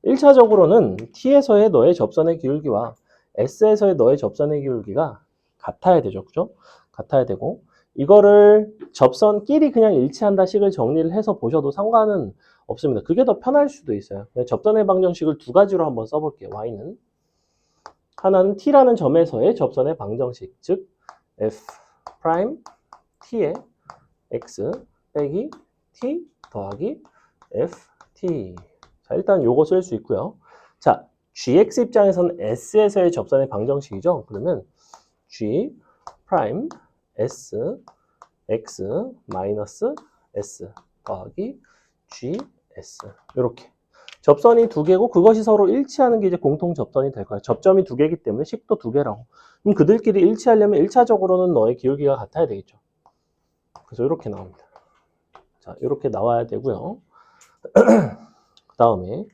1차적으로는 t에서의 너의 접선의 기울기와 s에서의 너의 접선의 기울기가 같아야 되죠. 그죠? 같아야 되고 이거를 접선끼리 그냥 일치한다 식을 정리를 해서 보셔도 상관은 없습니다. 그게 더 편할 수도 있어요. 접선의 방정식을 두 가지로 한번 써볼게요. y는 하나는 t라는 점에서의 접선의 방정식, 즉 f 프라임 t의 x 빼기 t 더하기 ft. 자, 일단 요거 쓸 수 있고요. 자, gx 입장에서는 s에서의 접선의 방정식이죠. 그러면 g 프라임 s x 마이너스 s 더하기 gs 이렇게. 접선이 두 개고 그것이 서로 일치하는 게 이제 공통 접선이 될 거야. 접점이 두 개이기 때문에 식도 두 개라고. 그럼 그들끼리 일치하려면 1차적으로는 너의 기울기가 같아야 되겠죠. 그래서 이렇게 나옵니다. 자, 이렇게 나와야 되고요. 그 다음에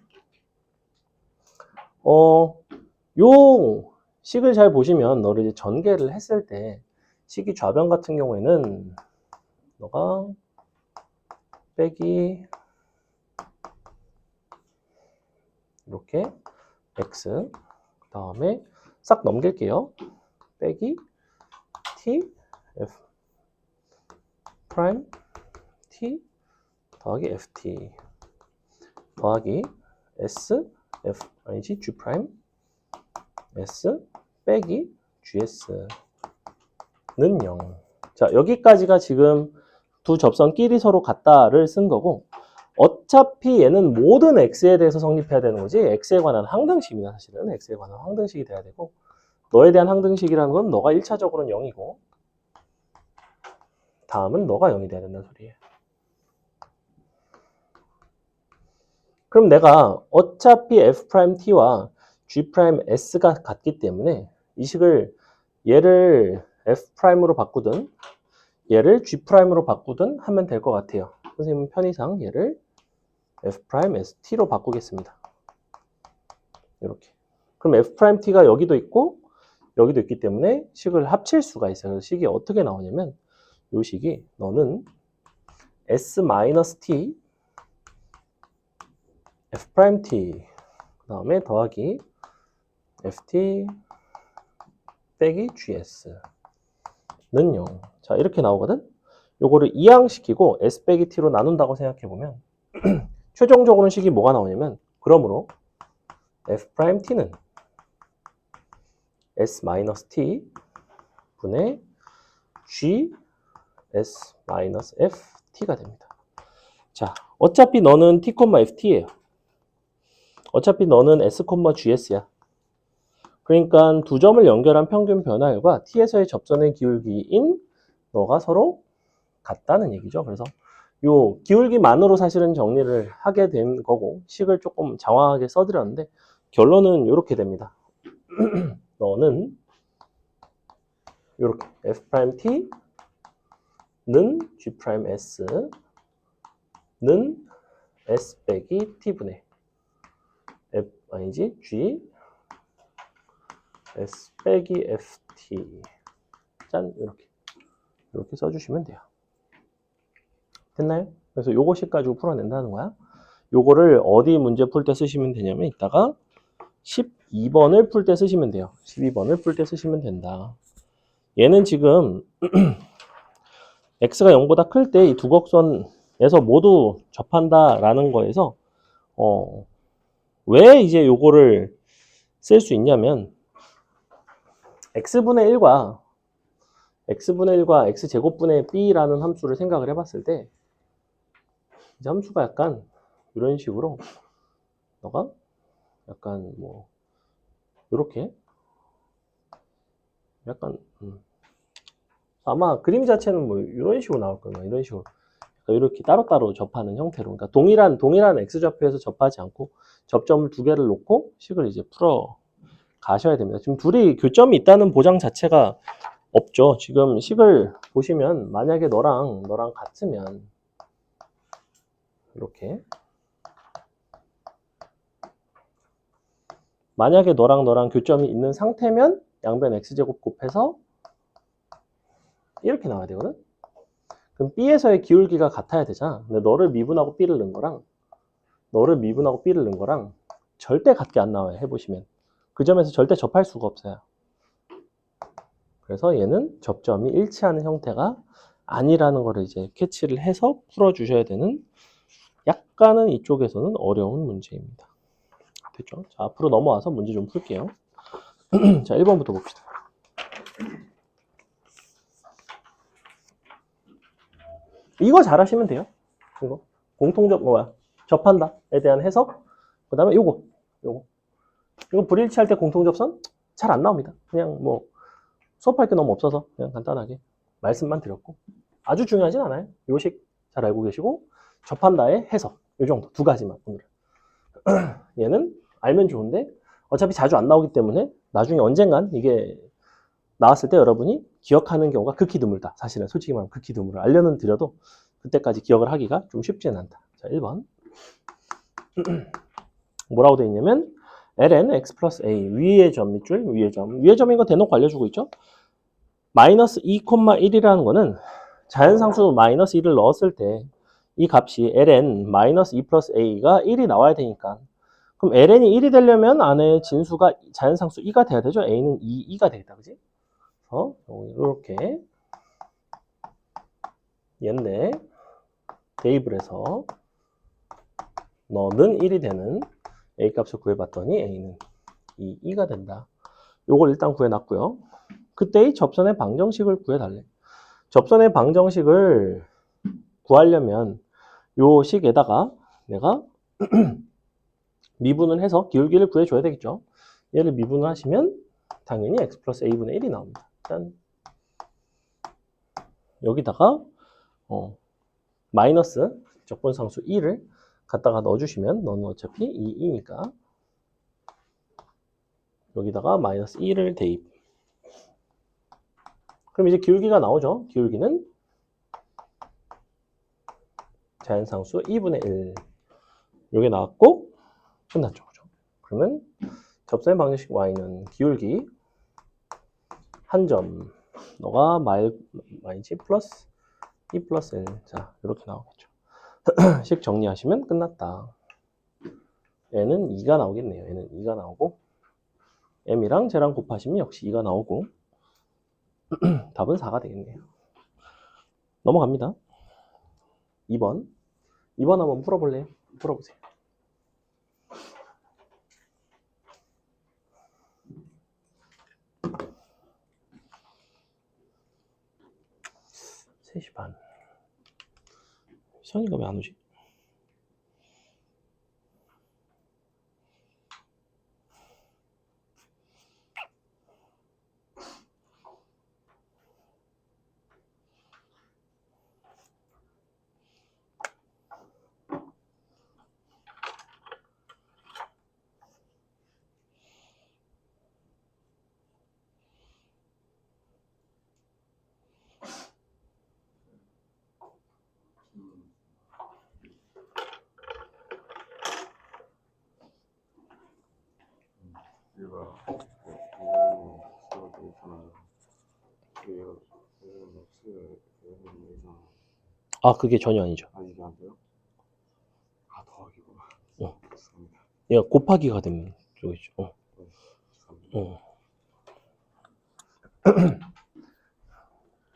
요 식을 잘 보시면 너를 이제 전개를 했을 때 식이 좌변 같은 경우에는 너가 빼기 이렇게 x 그 다음에 싹 넘길게요. 빼기 t f 프라임 t 더하기 ft 더하기 s f 아니지 g 프라임 s 빼기 gs는 0. 자, 여기까지가 지금 두 접선끼리 서로 같다를 쓴 거고, 어차피 얘는 모든 x에 대해서 성립해야 되는 거지, x에 관한 항등식입니다. 사실은 x에 관한 항등식이 돼야 되고, 너에 대한 항등식이라는 건 너가 1차적으로는 0이고 다음은 너가 0이 돼야 된다는 소리예요. 그럼 내가 어차피 f't와 g's가 같기 때문에 이 식을 얘를 f'으로 바꾸든 얘를 g'으로 바꾸든 하면 될 것 같아요. 선생님은 편의상 얘를 f'st로 바꾸겠습니다. 이렇게. 그럼 f't가 여기도 있고 여기도 있기 때문에 식을 합칠 수가 있어요. 그래서 식이 어떻게 나오냐면 이 식이 너는 s-t f't 그 다음에 더하기 ft 빼기 gs는 0. 자, 이렇게 나오거든. 요거를 이항시키고 s 빼기 t로 나눈다고 생각해보면 최종적으로는 식이 뭐가 나오냐면 그러므로 f't는 s-t 분의 gs-ft가 됩니다. 자, 어차피 너는 t, ft예요. 어차피 너는 s, gs야. 그러니까 두 점을 연결한 평균 변화율과 t에서의 접선의 기울기인 너가 서로 같다는 얘기죠. 그래서 요 기울기만으로 사실은 정리를 하게 된 거고 식을 조금 장황하게 써드렸는데 결론은 이렇게 됩니다. 너는 이렇게 f't는 g's는 s 빼기 t분의 f 아니지 g s 빼기 ft 짠 이렇게 써주시면 돼요. 됐나요? 그래서 요거식 가지고 풀어낸다는 거야. 요거를 어디 문제 풀 때 쓰시면 되냐면 이따가 12번을 풀 때 쓰시면 돼요. 12번을 풀 때 쓰시면 된다. 얘는 지금 x가 0보다 클 때 이 두 곡선에서 모두 접한다라는 거에서 왜 이제 요거를 쓸 수 있냐면 x분의 1과 x제곱분의 b라는 함수를 생각을 해봤을 때 이 함수가 약간 이런 식으로 너가 약간 뭐 이렇게 약간 아마 그림 자체는 뭐 이런 식으로 나올 거예요. 이런 식으로 이렇게 따로따로 접하는 형태로. 그러니까 동일한 x좌표에서 접하지 않고 접점을 두 개를 놓고 식을 이제 풀어 가셔야 됩니다. 지금 둘이 교점이 있다는 보장 자체가 없죠. 지금 식을 보시면 만약에 너랑 같으면 이렇게 만약에 너랑 교점이 있는 상태면 양변 x제곱 곱해서 이렇게 나와야 되거든. 그럼 B에서의 기울기가 같아야 되잖아. 근데 너를 미분하고 B를 넣은 거랑 절대 같게 안 나와요. 해보시면. 그 점에서 절대 접할 수가 없어요. 그래서 얘는 접점이 일치하는 형태가 아니라는 거를 이제 캐치를 해서 풀어주셔야 되는 약간은 이쪽에서는 어려운 문제입니다. 됐죠? 자, 앞으로 넘어와서 문제 좀 풀게요. 자, 1번부터 봅시다. 이거 잘 하시면 돼요. 이거 접한다에 대한 해석. 그 다음에 이거 불일치할 때 공통접선 잘 안 나옵니다. 그냥 뭐 수업할 게 너무 없어서 그냥 간단하게 말씀만 드렸고 아주 중요하진 않아요. 요식 잘 알고 계시고 접한다의 해석 이 정도 두 가지만 오늘은 얘는 알면 좋은데 어차피 자주 안 나오기 때문에 나중에 언젠간 이게 나왔을 때 여러분이 기억하는 경우가 극히 드물다. 사실은 솔직히 말하면 극히 드물어. 알려는 드려도 그때까지 기억을 하기가 좀 쉽지는 않다. 자, 1번. 뭐라고 되어 있냐면 ln x 플러스 a 위의 점 밑줄 위의 점 위의 점인 거 대놓고 알려주고 있죠. 마이너스 2,1이라는 거는 자연상수 마이너스 1을 넣었을 때 이 값이 ln 마이너스 2 플러스 a가 1이 나와야 되니까 그럼 ln이 1이 되려면 안에 진수가 자연상수 2가 돼야 되죠. a는 2가 되겠다. 그지? 그래서 이렇게 얘인데 대입을 해서 너는 1이 되는 a 값을 구해봤더니 a는 2가 된다. 요걸 일단 구해놨고요. 그때의 접선의 방정식을 구해달래. 접선의 방정식을 구하려면 요 식에다가 내가 미분을 해서 기울기를 구해줘야 되겠죠. 얘를 미분을 하시면 당연히 x 플러스 a분의 1이 나옵니다. 짠. 여기다가 마이너스 적분상수 2를 갖다가 넣어주시면 너는 어차피 2이니까 여기다가 마이너스 2를 대입. 그럼 이제 기울기가 나오죠. 기울기는 자연상수 2분의 1. 요게 나왔고 끝났죠. 그죠? 그러면 접선의 방정식 y는 기울기 한 점 너가 마이너스 플러스 2 플러스 1. 자, 이렇게 나오겠죠. 식 정리하시면 끝났다. 얘는 2가 나오겠네요. 얘는 2가 나오고 m이랑 쟤랑 곱하시면 역시 2가 나오고 답은 4가 되겠네요. 넘어갑니다. 2번. 2번 한번 풀어볼래요? 풀어보세요. 세 시 반. 선이가 왜 안 오지? 아, 그게 전혀 아니죠. 아, 이게 안 돼요? 아, 더하기구나. 죄송합니다. 얘가 곱하기가 되면 저기죠. 죄송합니다.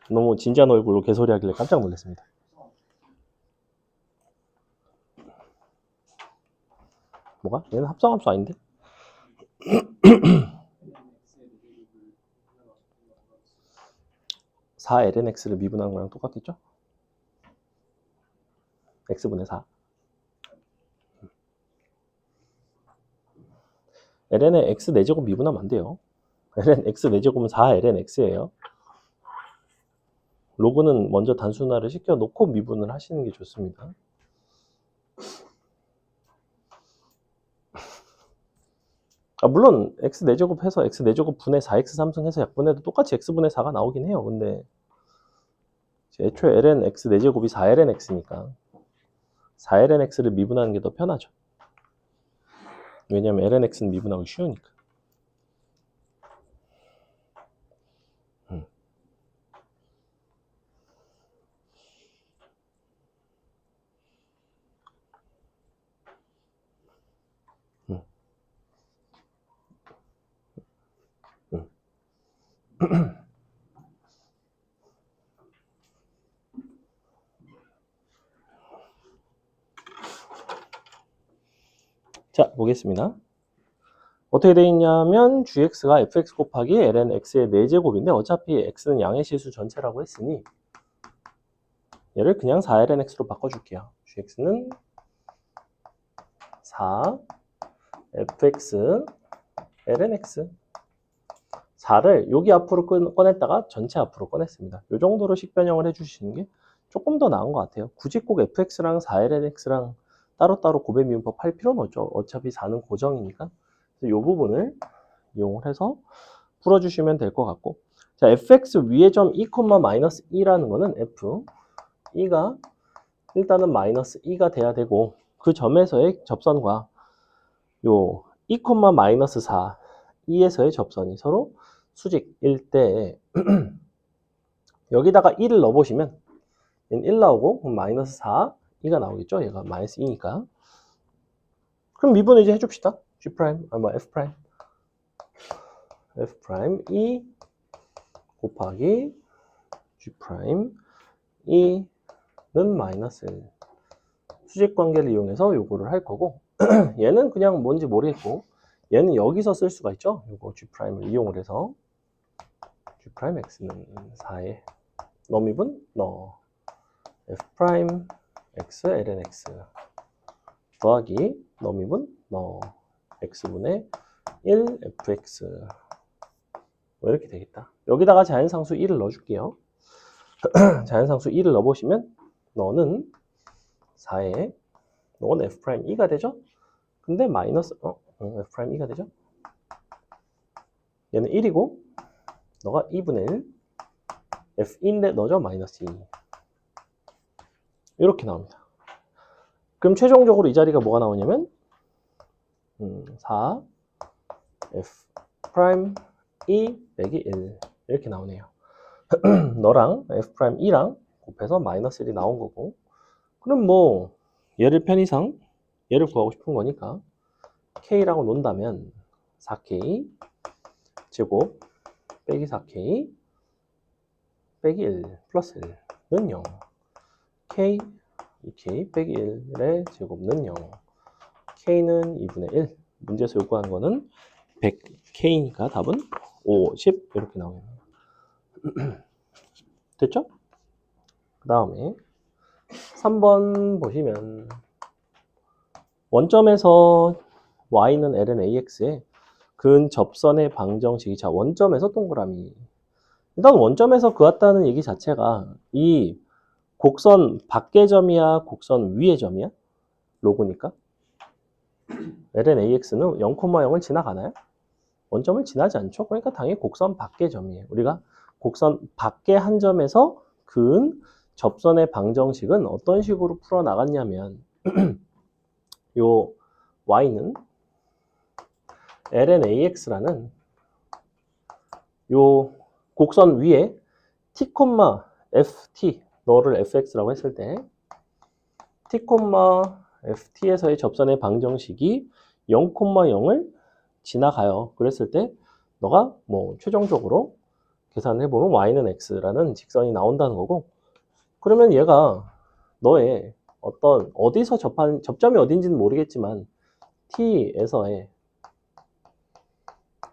너무 진지한 얼굴로 개소리 하길래 깜짝 놀랐습니다. 뭐가? 얘는 합성함수 아닌데? 4lnx를 미분하는 거랑 똑같겠죠? x분의 4. ln의 x 4제곱 미분하면 안 돼요. ln x 4제곱은 4lnx예요. 로그는 먼저 단순화를 시켜놓고 미분을 하시는 게 좋습니다. 물론 x 4제곱 해서 x 4제곱 분의 4x 3승 해서 약분해도 똑같이 x분의 4가 나오긴 해요. 근데 애초에 ln x 4제곱이 4lnx니까 4lnx를 미분하는 게 더 편하죠. 왜냐면 lnx는 미분하기 쉬우니까. 자, 보겠습니다. 어떻게 되어 있냐면 gx가 fx 곱하기 ln x의 4제곱인데 어차피 x는 양의 실수 전체라고 했으니 얘를 그냥 4lnx로 바꿔줄게요. gx는 4 fx lnx 4를 여기 앞으로 꺼냈다가 전체 앞으로 꺼냈습니다. 이 정도로 식 변형을 해주시는 게 조금 더 나은 것 같아요. 굳이 꼭 fx랑 4lnx랑 따로따로 곱의 미분법 할 필요는 없죠. 어차피 4는 고정이니까. 이 부분을 이용을 해서 풀어주시면 될 것 같고, 자, fx 위의 점 2, 마이너스 2라는 거는 f 2가 일단은 마이너스 2가 돼야 되고, 그 점에서의 접선과 요 2, 마이너스 4 2에서의 접선이 서로 수직일 때 여기다가 1을 넣어보시면 1 나오고 그럼 마이너스 4, 2가 나오겠죠? 얘가 마이너스 2니까. 그럼 미분을 이제 해줍시다. G 프라임, F 프라임. F 프라임 2 곱하기 G 프라임 2는 마이너스 1. 수직 관계를 이용해서 요거를 할 거고, 얘는 그냥 뭔지 모르겠고, 얘는 여기서 쓸 수가 있죠? 요거 G 프라임을 이용을 해서 G 프라임 X는 4에 너미분 너 F 프라임 X ln X 더하기 너미분 너 X분의 1 FX 뭐 이렇게 되겠다. 여기다가 자연상수 1을 넣어줄게요. 자연상수 1을 넣어보시면 너는 4에 너는 F 프라임 2가 되죠? 근데 마이너스 F 프라임 2가 되죠? 얘는 1이고 너가 2분의 1 F인데 너죠? 마이너스 2 이렇게 나옵니다. 그럼 최종적으로 이 자리가 뭐가 나오냐면 4 F 프라임 2 빼기 1 이렇게 나오네요. 너랑 F 프라임 2랑 곱해서 마이너스 1이 나온 거고, 그럼 뭐 얘를 편의상 얘를 구하고 싶은 거니까 K라고 논다면 4K 제곱 빼기 4K 빼기 1 플러스 1는 0 K 2K 빼기 1의 제곱은 0 K는 2분의 1 문제에서 요구하는 거는 100K니까 답은 50 이렇게 나옵니다. 됐죠? 그 다음에 3번 보시면 원점에서 y는 ln ax에 근접선의 방정식이, 자 원점에서 동그라미, 일단 원점에서 그었다는 얘기 자체가 이 곡선 밖의 점이야 곡선 위의 점이야? 로그니까 ln ax는 0,0을 지나가나요? 원점을 지나지 않죠? 그러니까 당연히 곡선 밖의 점이에요. 우리가 곡선 밖의 한 점에서 근 접선의 방정식은 어떤 식으로 풀어나갔냐면 요 y는 ln ax라는 요 곡선 위에 t, ft 너를 fx라고 했을 때 t, ft에서의 접선의 방정식이 0,0을 지나가요. 그랬을 때 너가 뭐 최종적으로 계산을 해보면 y는 x라는 직선이 나온다는 거고, 그러면 얘가 너의 어떤 어디서 접점이 어딘지는 모르겠지만 t에서의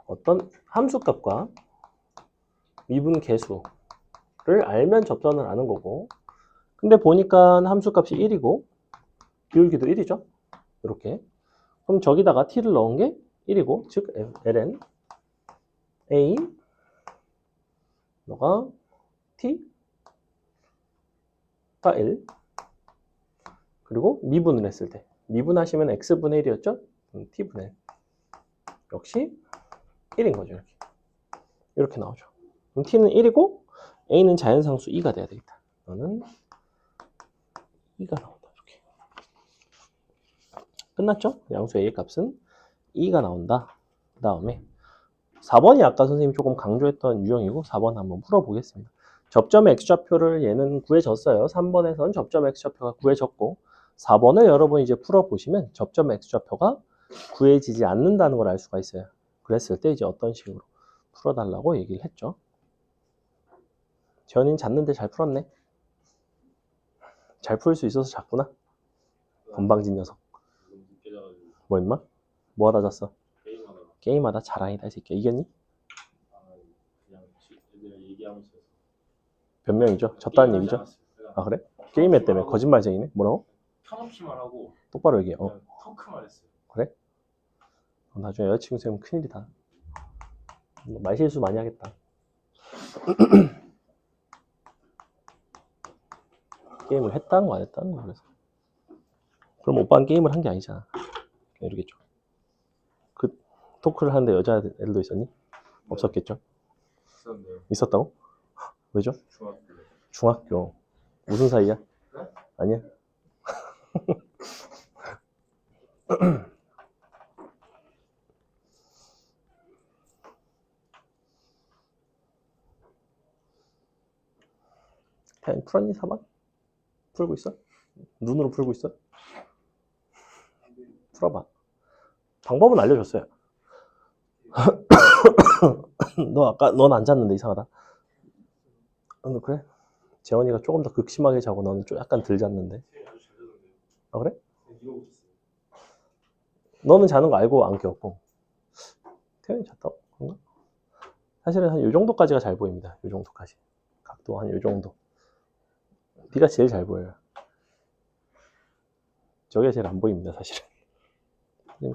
어떤 함수값과 미분 계수를 알면 접선을 아는 거고, 근데 보니까 함수값이 1이고 기울기도 1이죠. 이렇게. 그럼 저기다가 t를 넣은 게 1이고, 즉 ln a 너가 t가 1, 그리고 미분을 했을 때 미분하시면 x분의 1이었죠? t분의 1 역시 1인 거죠. 이렇게 나오죠. 그럼 t는 1이고 a는 자연상수 2가 돼야 되겠다. 너는 2가 나온다. 이렇게 끝났죠? 양수 a의 값은 2가 나온다. 그 다음에 4번이 아까 선생님이 조금 강조했던 유형이고 4번 한번 풀어보겠습니다. 접점의 x좌표를 얘는 구해졌어요. 3번에서는 접점의 x좌표가 구해졌고 4번을 여러분 이제 풀어보시면 접점의 x좌표가 구해지지 않는다는 걸 알 수가 있어요. 그랬을 때 이제 어떤 식으로 풀어달라고 얘기를 했죠. 재현이는 잤는데 잘 풀었네. 잘 풀 수 있어서 잤구나. 건방진 녀석. 뭐 임마? 뭐 하다 잤어? 게임하다 자랑이다 이 새끼야. 이겼니? 그냥 애들 얘기하면서 변명이죠. 졌다는 얘기죠. 아 그래? 게임했다며 거짓말쟁이네. 뭐라고? 편없이 말하고 똑바로 얘기해. 그냥 토크만 했어요. 그래? 나중에 여자친구 생기면 큰일이다. 말실수 많이 하겠다. 게임을 했다는 거 안 했다는 거 그래서 그럼 오빠는 게임을 한 게 아니잖아. 이러겠죠. 그 토크를 하는데 여자애들도 있었니? 없었겠죠. 있었는데요. 있었다고? 왜죠? 중학교. 중학교. 무슨 사이야? 네? 아니야? 그냥 풀었니 사반? 풀고 있어? 눈으로 풀고 있어? 풀어봐. 방법은 알려줬어요. 너 아까 넌 안 잤는데 이상하다. 너 그래? 재원이가 조금 더 극심하게 자고 너는 좀 약간 덜 잤는데. 아 그래? 너는 자는 거 알고 안 깨웠고. 태연이 잤다고? 그런가? 사실은 한 요 정도까지가 잘 보입니다. 요 정도까지. 각도 한 요 정도. 네가 제일 잘 보여요. 저게 제일 안 보입니다, 사실은.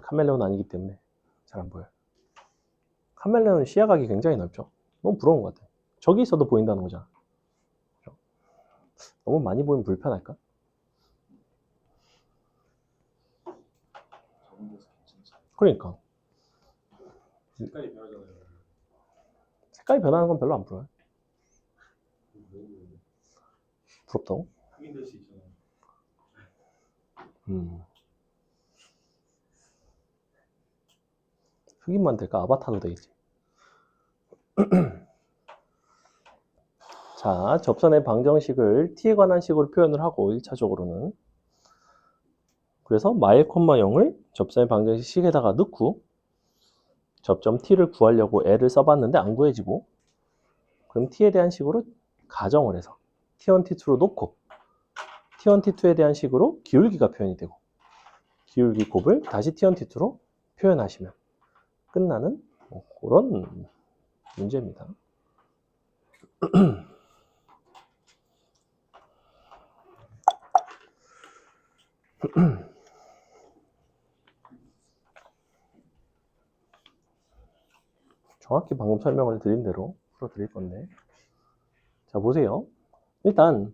카멜레온 아니기 때문에 잘 안 보여요. 카멜레온은 시야각이 굉장히 넓죠. 너무 부러운 것 같아요. 저기 있어도 보인다는 거잖아. 그죠? 너무 많이 보이면 불편할까? 그러니까. 색깔이 변하잖아요. 색깔이 변하는 건 별로 안 부러워요. 부럽다고? 확인될 수 있잖아요. 흑인만 될까? 아바타도 되겠지. 자, 접선의 방정식을 t에 관한 식으로 표현을 하고 1차적으로는 그래서 마일 콤마 0을 접선의 방정식 식에다가 넣고 접점 t를 구하려고 L을 써봤는데 안 구해지고 그럼 t에 대한 식으로 가정을 해서 t1, t2로 놓고 t1, t2에 대한 식으로 기울기가 표현이 되고 기울기 곱을 다시 t1, t2로 표현하시면 끝나는 그런 문제입니다. 정확히 방금 설명을 드린 대로 풀어드릴 건데 자 보세요. 일단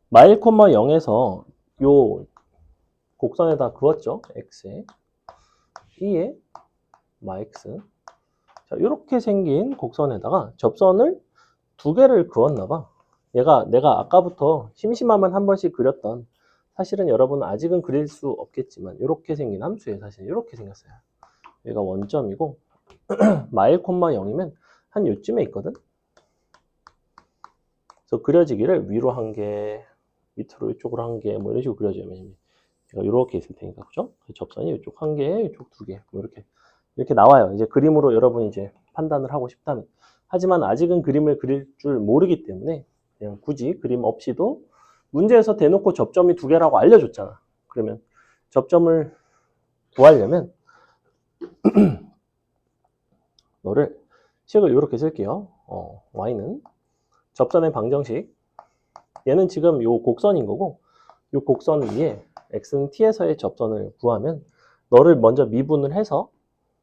마일 콤마 0에서 요 곡선에다 그었죠. x에 2에 마x 자 이렇게 생긴 곡선에다가 접선을 두 개를 그었나 봐. 내가 아까부터 심심하면 한 번씩 그렸던 사실은 여러분 아직은 그릴 수 없겠지만 이렇게 생긴 함수에 사실 이렇게 생겼어요. 얘가 원점이고 마일 콤마 0이면 한 요쯤에 있거든. 그래서 그려지기를 위로 한 개, 밑으로 이쪽으로 한 개, 뭐 이런 식으로 그려지면 제가 이렇게 있을 테니까 그죠? 접선이 이쪽 한 개, 이쪽 두 개, 뭐 이렇게 나와요. 이제 그림으로 여러분이 이제 판단을 하고 싶다면. 하지만 아직은 그림을 그릴 줄 모르기 때문에 그냥 굳이 그림 없이도 문제에서 대놓고 접점이 두 개라고 알려줬잖아. 그러면 접점을 구하려면 너를 식을 이렇게 쓸게요. y는 접선의 방정식 얘는 지금 요 곡선인 거고 요 곡선 위에 x는 t에서의 접선을 구하면 너를 먼저 미분을 해서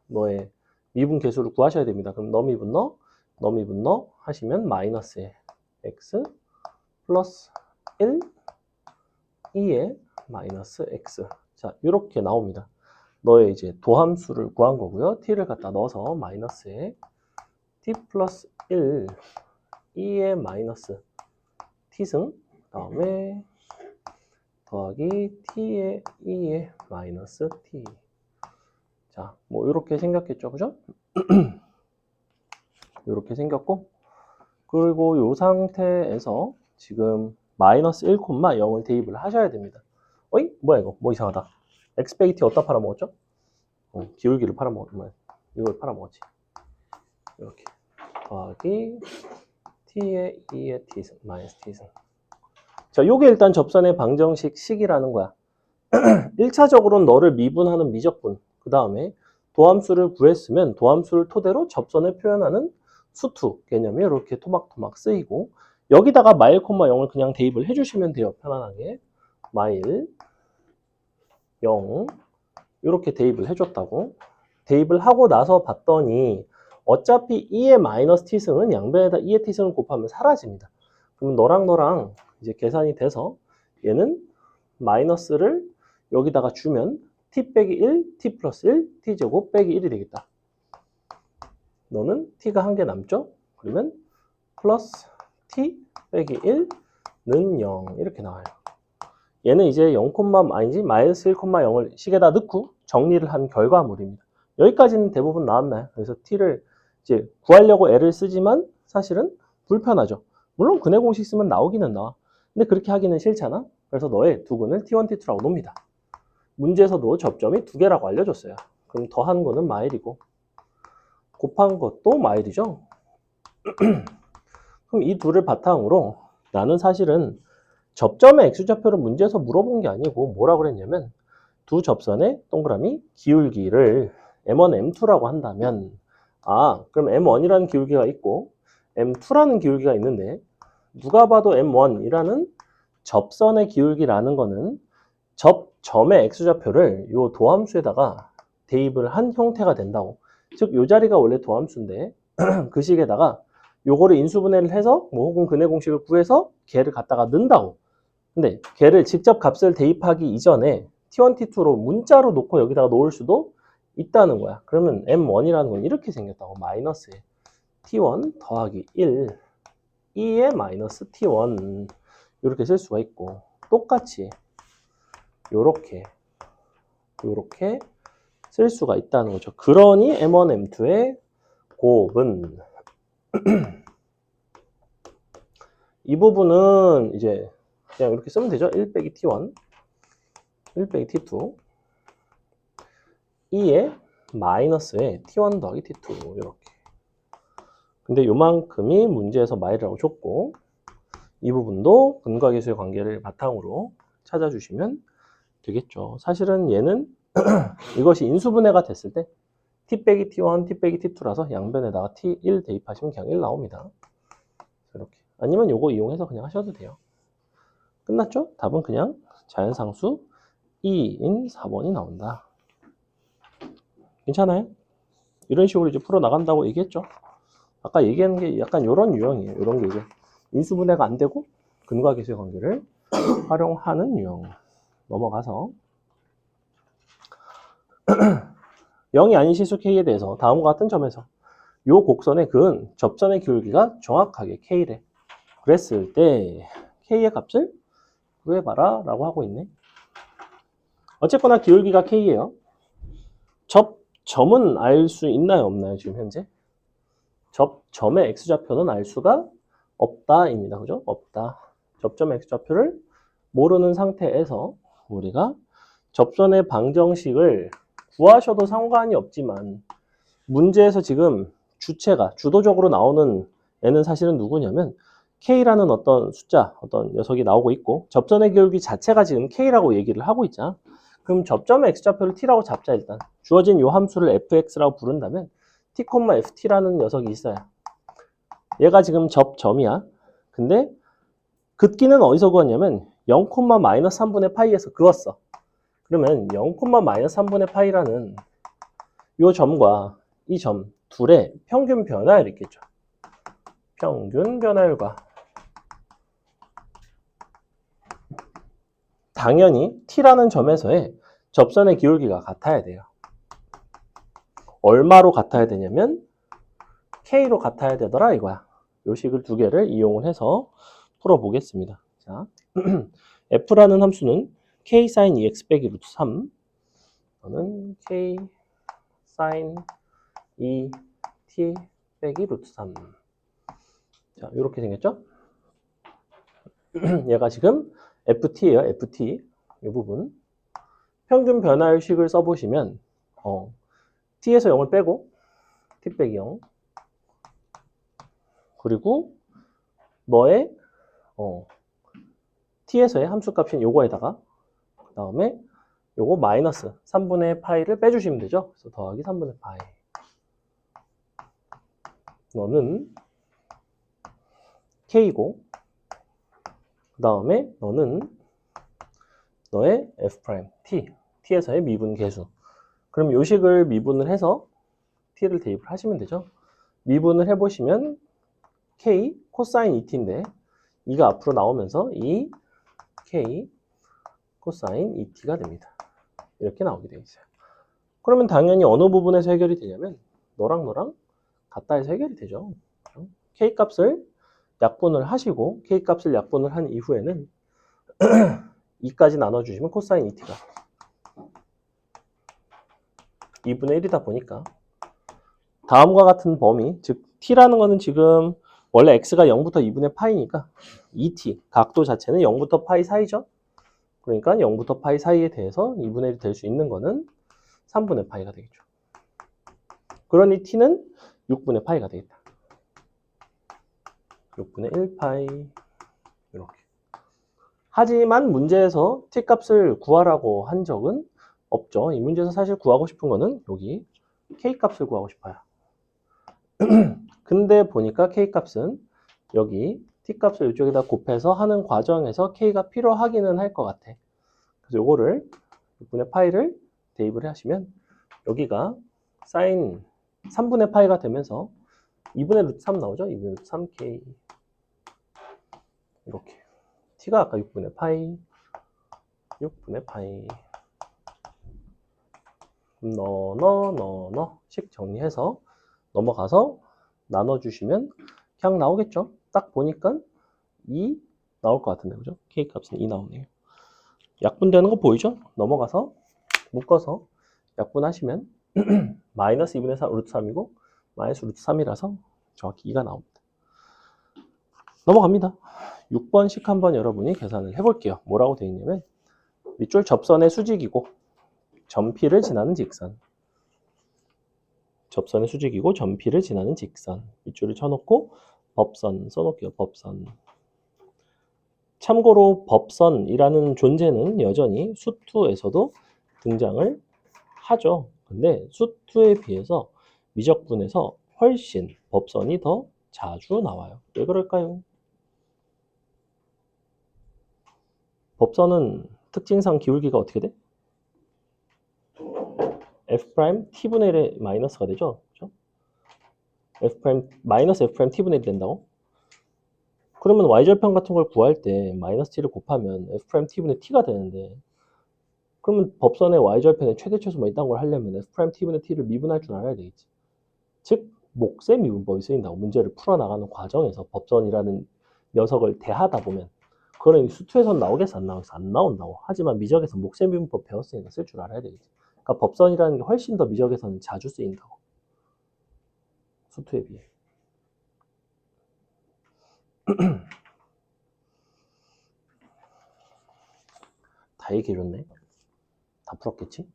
너의 미분 계수를 구하셔야 됩니다. 그럼 너 미분 너 하시면 마이너스 x 플러스 1 2의 마이너스 x 자 이렇게 나옵니다. 너의 이제 도함수를 구한 거고요. t를 갖다 넣어서 마이너스에 t 플러스 1 2의 마이너스 t승 다음에 더하기 t의 2의 마이너스 t 자, 뭐 이렇게 생겼겠죠, 그죠? 이렇게 생겼고 그리고 이 상태에서 지금 마이너스 1,0을 대입을 하셔야 됩니다. 어이? 뭐야 이거? 뭐 이상하다. 엑스페이티 어디다 팔아먹었죠? 기울기를 팔아먹었네. 이걸 팔아먹었지. 이렇게 더하기 t의 2의 t승 마이너스 t승 자, 요게 일단 접선의 방정식 식이라는 거야. 1차적으로는 너를 미분하는 미적분 그 다음에 도함수를 구했으면 도함수를 토대로 접선을 표현하는 수투 개념이 이렇게 토막토막 쓰이고 여기다가 마일 콤마 0을 그냥 대입을 해주시면 돼요. 편안하게 마일 0 이렇게 대입을 해줬다고 대입을 하고 나서 봤더니 어차피 2의 마이너스 t승은 양변에다 2의 t승을 곱하면 사라집니다. 그럼 너랑 이제 계산이 돼서 얘는 마이너스를 여기다가 주면 t 빼기 1, t 플러스 1, t제곱 빼기 1이 되겠다. 너는 t가 한 개 남죠? 그러면 플러스 t 빼기 1는 0 이렇게 나와요. 얘는 이제 0, 아니지 마이너스 1,0을 식에다 넣고 정리를 한 결과물입니다. 여기까지는 대부분 나왔나요? 그래서 t를 이제 구하려고 애를 쓰지만 사실은 불편하죠. 물론 근해 공식 쓰면 나오기는 나와. 근데 그렇게 하기는 싫잖아. 그래서 너의 두근을 t1, t2라고 놉니다. 문제에서도 접점이 두 개라고 알려줬어요. 그럼 더한 거는 마일이고 곱한 것도 마일이죠. 그럼 이 둘을 바탕으로 나는 사실은 접점의 x좌표를 문제에서 물어본 게 아니고 뭐라고 그랬냐면 두 접선의 동그라미 기울기를 m1, m2라고 한다면 그럼 m1이라는 기울기가 있고 m2라는 기울기가 있는데 누가 봐도 m1이라는 접선의 기울기라는 거는 접점의 x좌표를 요 도함수에다가 대입을 한 형태가 된다고. 즉 요 자리가 원래 도함수인데 그 식에다가 요거를 인수분해를 해서 뭐 혹은 근해 공식을 구해서 걔를 갖다가 넣는다고. 근데 걔를 직접 값을 대입하기 이전에 t1, t2로 문자로 놓고 여기다가 놓을 수도 있다는 거야. 그러면 m1이라는 건 이렇게 생겼다고. 마이너스에 t1 더하기 1 2에 마이너스 t1 이렇게 쓸 수가 있고 똑같이 요렇게 쓸 수가 있다는 거죠. 그러니 m1, m2의 곱은 이 부분은 이제 그냥 이렇게 쓰면 되죠. 1 빼기 t1 1 빼기 t2 2에 마이너스에 t1 더하기 t2 이렇게. 근데 요만큼이 문제에서 마일이라고 줬고 이 부분도 근과 계수의 관계를 바탕으로 찾아주시면 되겠죠. 사실은 얘는 이것이 인수분해가 됐을 때 t 빼기 t1, t 빼기 t2라서 양변에다가 t1 대입하시면 그냥 1 나옵니다. 이렇게. 아니면 요거 이용해서 그냥 하셔도 돼요. 끝났죠? 답은 그냥 자연상수 2인 4번이 나온다. 괜찮아요? 이런 식으로 이제 풀어나간다고 얘기했죠. 아까 얘기하는 게 약간 이런 유형이에요. 이런 게 이제 인수분해가 안 되고 근과 계수의 관계를 활용하는 유형. 넘어가서 0이 아닌 실수 K에 대해서 다음과 같은 점에서 이 곡선의 근 접선의 기울기가 정확하게 K래. 그랬을 때 K의 값을 구해봐라 라고 하고 있네. 어쨌거나 기울기가 K예요. 접점은 알 수 있나요 없나요 지금 현재? 접점의 x좌표는 알 수가 없다입니다. 그죠? 없다. 접점의 x좌표를 모르는 상태에서 우리가 접선의 방정식을 구하셔도 상관이 없지만 문제에서 지금 주체가 주도적으로 나오는 애는 사실은 누구냐면 K라는 어떤 숫자, 어떤 녀석이 나오고 있고 접선의 기울기 자체가 지금 K라고 얘기를 하고 있잖아. 그럼 접점의 x좌표를 T라고 잡자 일단. 주어진 요 함수를 fx라고 부른다면 t, ft라는 녀석이 있어요. 얘가 지금 접점이야. 근데 긋기는 어디서 그었냐면 0, 마이너스 3분의 파이에서 그었어. 그러면 0, 마이너스 3분의 파이라는 이 점과 이 점 둘의 평균 변화율이 있겠죠. 평균 변화율과 당연히 t라는 점에서의 접선의 기울기가 같아야 돼요. 얼마로 같아야 되냐면 k로 같아야 되더라 이거야. 요 식을 두 개를 이용을 해서 풀어보겠습니다. 자, f라는 함수는 k sin 2x 빼기 루트 3 또는 k sin 2t 빼기 루트 3. 자, 이렇게 생겼죠? 얘가 지금 ft예요. ft 이 부분 평균 변화율식을 써보시면 t에서 0을 빼고 t 빼기 0 그리고 너의 t에서의 함수값인 요거에다가 그 다음에 요거 마이너스 3분의 파이를 빼주시면 되죠. 그래서 더하기 3분의 파이. 너는 k고 그 다음에 너는 너의 f' t에서의 미분 계수. 그럼 요 식을 미분을 해서 t를 대입을 하시면 되죠. 미분을 해보시면 k 코사인 2t인데 2가 앞으로 나오면서 2 k 코사인 2t가 됩니다. 이렇게 나오게 되어 있어요. 그러면 당연히 어느 부분에서 해결이 되냐면 너랑 너랑 같다 해서 해결이 되죠. K값을 약분을 하시고 K값을 약분을 한 이후에는 2까지 나눠주시면 코사인 2t가 2분의 1이다 보니까 다음과 같은 범위, 즉 t라는 거는 지금 원래 x가 0부터 2분의 파이니까 2t, 각도 자체는 0부터 파이 사이죠. 그러니까 0부터 파이 사이에 대해서 2분의 1이 될 수 있는 거는 3분의 파이가 되겠죠. 그러니 t는 6분의 파이가 되겠다. 6분의 1파이 이렇게. 하지만 문제에서 t값을 구하라고 한 적은 없죠. 이 문제에서 사실 구하고 싶은 거는 여기 k값을 구하고 싶어요. 근데 보니까 k값은 여기 t값을 이쪽에다 곱해서 하는 과정에서 k가 필요하기는 할 것 같아. 그래서 요거를 6분의 파이를 대입을 하시면 여기가 사인 3분의 파이가 되면서 2분의 루트 3 나오죠? 2분의 루트 3k 이렇게. t가 아까 6분의 파이 6분의 파이 식 정리해서 넘어가서 나눠주시면 그냥 나오겠죠? 딱 보니까 2 나올 것 같은데, 그죠? k값은 2 나오네요. 약분되는 거 보이죠? 넘어가서 묶어서 약분하시면 마이너스 2분의 4 루트 3이고 마이너스 루트 3이라서 정확히 2가 나옵니다. 넘어갑니다. 6번씩 한번 여러분이 계산을 해볼게요. 뭐라고 되어 있냐면 밑줄 접선의 수직이고 점피를 지나는 직선. 접선의 수직이고 점피를 지나는 직선. 밑줄을 쳐놓고 법선 써놓을게요. 법선. 참고로 법선이라는 존재는 여전히 수투에서도 등장을 하죠. 근데 수투에 비해서 미적분에서 훨씬 법선이 더 자주 나와요. 왜 그럴까요? 법선은 특징상 기울기가 어떻게 돼? F' t분의 1의 마이너스가 되죠. 그렇죠? F' 마이너스 F' t분의 1이 된다고? 그러면 y절편 같은 걸 구할 때 마이너스 t를 곱하면 F' t분의 t가 되는데 그러면 법선의 y절편의 최대최소 뭐 이딴 걸 하려면 F' t분의 t를 미분할 줄 알아야 되겠지. 즉 목세 미분법이 쓰인다고. 문제를 풀어나가는 과정에서 법선이라는 녀석을 대하다 보면 그거는 수투에선 나오겠어 안 나오겠어? 안 나온다고. 하지만 미적에서 목세 미분법 배웠으니까 쓸 줄 알아야 되겠지. 그러니까 법선이라는 게 훨씬 더 미적에서는 자주 쓰인다고. 수투에 비해. 다 얘기해줬네. 다 풀었겠지?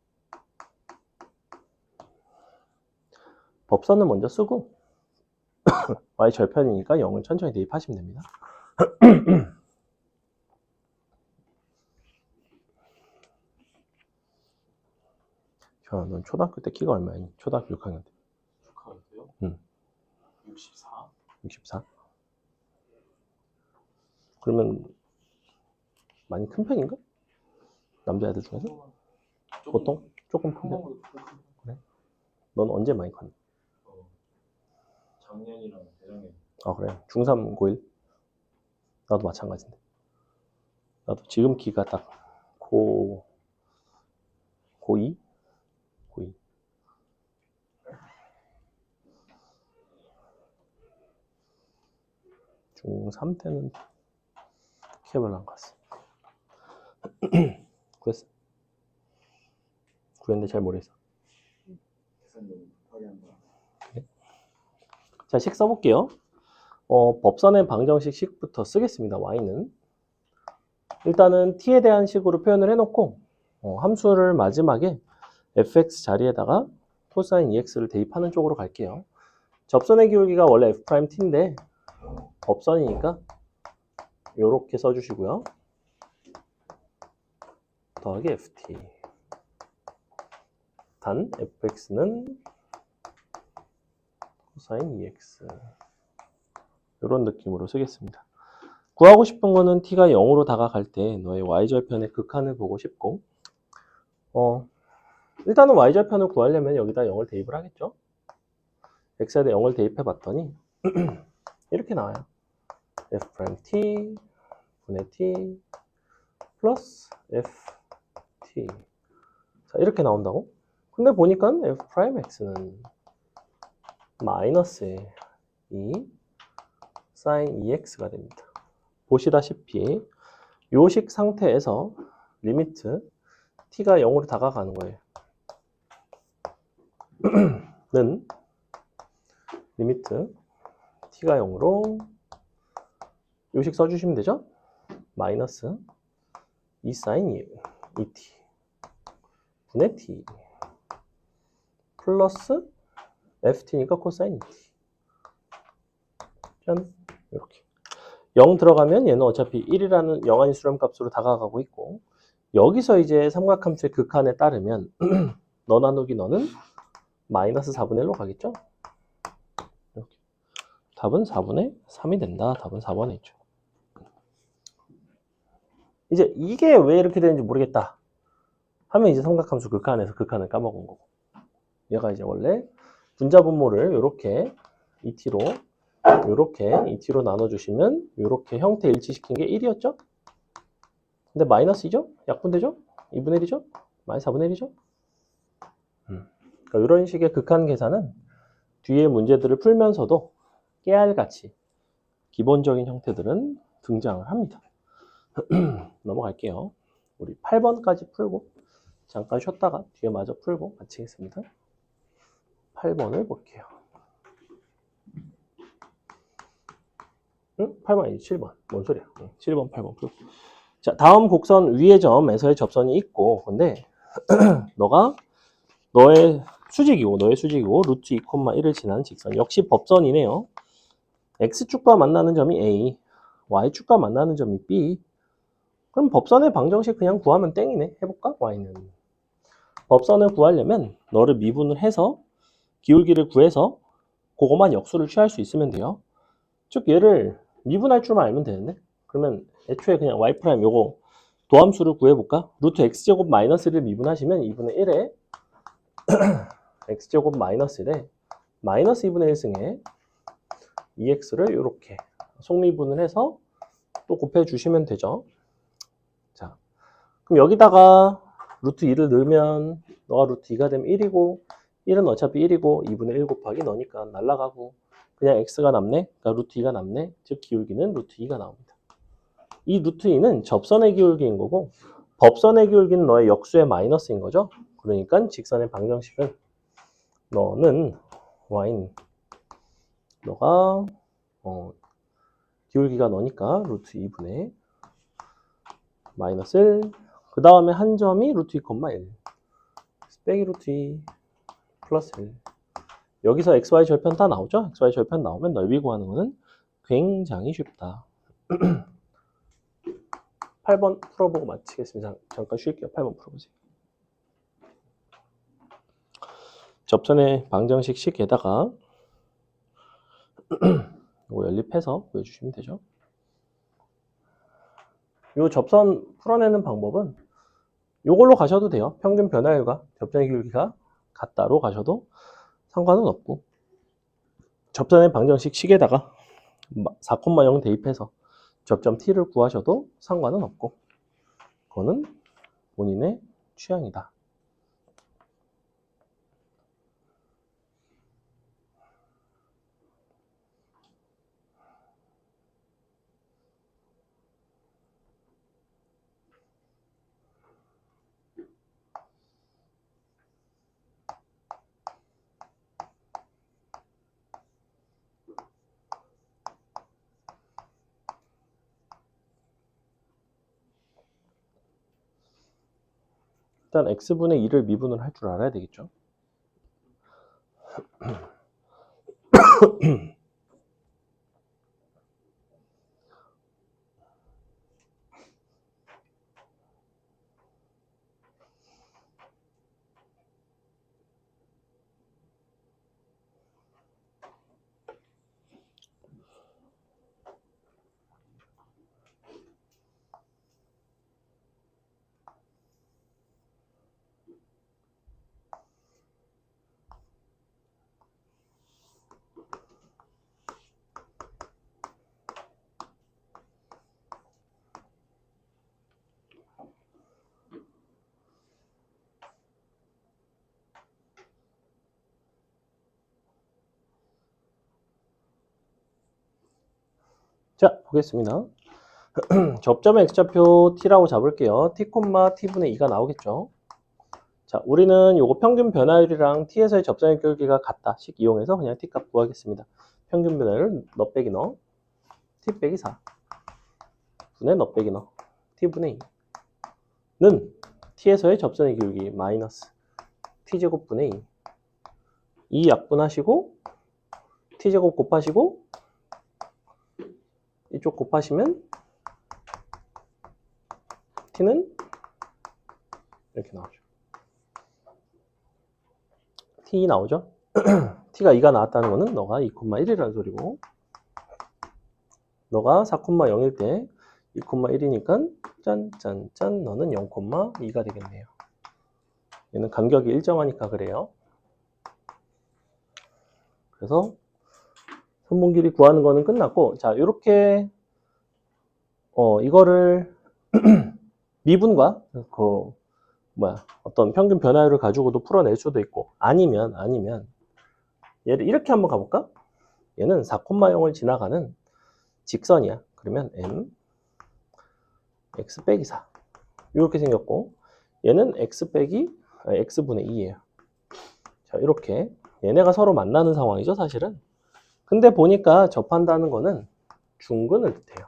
법선은 먼저 쓰고 y절편이니까 0을 천천히 대입하시면 됩니다. 자, 넌 초등학교 때 키가 얼마니? 초등학교 6학년 때. 6학년 때요? 응. 64? 64? 그러면 많이 큰 편인가? 남자애들 중에서? 보통? 조금 큰 편? 그래? 넌 언제 많이 컸니? 작년이랑 재작년. 아 그래? 중3, 고1? 나도 마찬가지인데. 나도 지금 키가 딱 고2? 고2? 중3 때는 키가 안 갔어. 구했어? 구했는데 잘 모르겠어. 계산 너무 급하게 한다. 그래? 자, 식 써볼게요. 법선의 방정식 식부터 쓰겠습니다. y는. 일단은 t에 대한 식으로 표현을 해놓고 함수를 마지막에 fx 자리에다가 코사인 ex를 대입하는 쪽으로 갈게요. 접선의 기울기가 원래 f't인데 법선이니까 이렇게 써주시고요. 더하기 ft 단 fx는 코사인 ex 이런 느낌으로 쓰겠습니다. 구하고 싶은 거는 t가 0으로 다가갈 때 너의 y절편의 극한을 보고 싶고 일단은 y절편을 구하려면 여기다 0을 대입을 하겠죠. x에다 0을 대입해 봤더니 이렇게 나와요. f' t 분의 t 플러스 f t. 자, 이렇게 나온다고? 근데 보니까 f 프라임 x는 마이너스 2 sin 2x가 됩니다. 보시다시피 요식 상태에서 리미트 t가 0으로 다가가는 거예요. 는 리미트 t가 0으로 요식 써주시면 되죠? 마이너스 2 sin 2t 분의 t 플러스 ft니까 코사인 2t 짠 이렇게 0 들어가면 얘는 어차피 1이라는 영한의 수렴값으로 다가가고 있고 여기서 이제 삼각함수의 극한에 따르면 너 나누기 너는 마이너스 4분의 1로 가겠죠? 이렇게. 답은 4분의 3이 된다. 답은 4번에 있죠. 이제 이게 왜 이렇게 되는지 모르겠다 하면 이제 삼각함수 극한에서 극한을 까먹은 거고 얘가 이제 원래 분자분모를 이렇게 2t로 이렇게 2t로 나눠주시면 이렇게 형태 일치시킨 게 1이었죠? 근데 마이너스이죠? 약분되죠? 2분의 1이죠? 마이너스 4분의 1이죠? 그러니까 이런 식의 극한 계산은 뒤에 문제들을 풀면서도 깨알같이 기본적인 형태들은 등장을 합니다. 넘어갈게요. 우리 8번까지 풀고 잠깐 쉬었다가 뒤에 마저 풀고 마치겠습니다. 8번을 볼게요. 8번 아니지 7번. 뭔 소리야. 7번 8번 풀고. 자, 다음 곡선 위의 점에서의 접선이 있고 근데 너가 너의 수직이고 루트 2,1을 지나는 직선 역시 법선이네요. x축과 만나는 점이 a, y축과 만나는 점이 b. 그럼 법선의 방정식 그냥 구하면 땡이네. 해볼까? y는 법선을 구하려면 너를 미분을 해서 기울기를 구해서 그것만 역수를 취할 수 있으면 돼요. 즉 얘를 미분할 줄만 알면 되는데 그러면 애초에 그냥 y 프라임 요거 도함수를 구해볼까? 루트 x제곱 마이너스를 미분하시면 2분의 1에 x제곱 마이너스 1에 마이너스 2분의 1승에 2x를 이렇게 속미분을 해서 또 곱해주시면 되죠. 자, 그럼 여기다가 루트 2를 넣으면 너가 루트 2가 되면 1이고 1은 어차피 1이고 2분의 1 곱하기 너니까 날라가고 그냥 x가 남네. 그러니까 루트 2가 남네. 즉 기울기는 루트 2가 나옵니다. 이 루트 2는 접선의 기울기인 거고 법선의 기울기는 너의 역수의 마이너스인 거죠. 그러니까 직선의 방정식은 너는 y는 너가 기울기가 너니까 루트 2분의 마이너스 1. 그 다음에 한 점이 루트 2,1 빼기 루트 2 플러스 1. 여기서 xy 절편 다 나오죠? xy 절편 나오면 넓이 구하는 거는 굉장히 쉽다. 8번 풀어보고 마치겠습니다. 잠깐 쉴게요. 8번 풀어보세요. 접선의 방정식 식에다가 이거 연립해서 보여주시면 되죠. 이 접선 풀어내는 방법은 이걸로 가셔도 돼요. 평균 변화율과 접선의 기울기가 같다로 가셔도 상관은 없고 접선의 방정식 식에다가 4,0 대입해서 접점 t를 구하셔도 상관은 없고 그거는 본인의 취향이다. 일단 x분의 2를 미분을 할 줄 알아야 되겠죠. 자, 보겠습니다. 접점의 x좌표 t라고 잡을게요. t, t분의 2가 나오겠죠. 자, 우리는 요거 평균 변화율이랑 t에서의 접점의 기울기가 같다 식 이용해서 그냥 t 값 구하겠습니다. 평균 변화율 너 빼기 너 t 빼기 4 분의 너 빼기 너 t분의 2는 t에서의 접점의 기울기 마이너스 t제곱분의 2 약분하시고 t제곱 곱하시고 이쪽 곱하시면 t는 이렇게 나오죠. t 나오죠. t가 2가 나왔다는 거는 너가 2,1이라는 소리고 너가 4,0일 때 2,1이니까 짠짠짠 너는 0,2가 되겠네요. 얘는 간격이 일정하니까 그래요. 그래서 선분 길이 구하는 거는 끝났고, 자, 요렇게 이거를 미분과 어떤 평균 변화율을 가지고도 풀어낼 수도 있고, 아니면 얘를 이렇게 한번 가볼까? 얘는 4,0을 지나가는 직선이야. 그러면 m x 빼기 4 이렇게 생겼고, 얘는 x분의 2예요. 자, 이렇게 얘네가 서로 만나는 상황이죠, 사실은. 근데 보니까 접한다는 거는 중근을 뜻해요.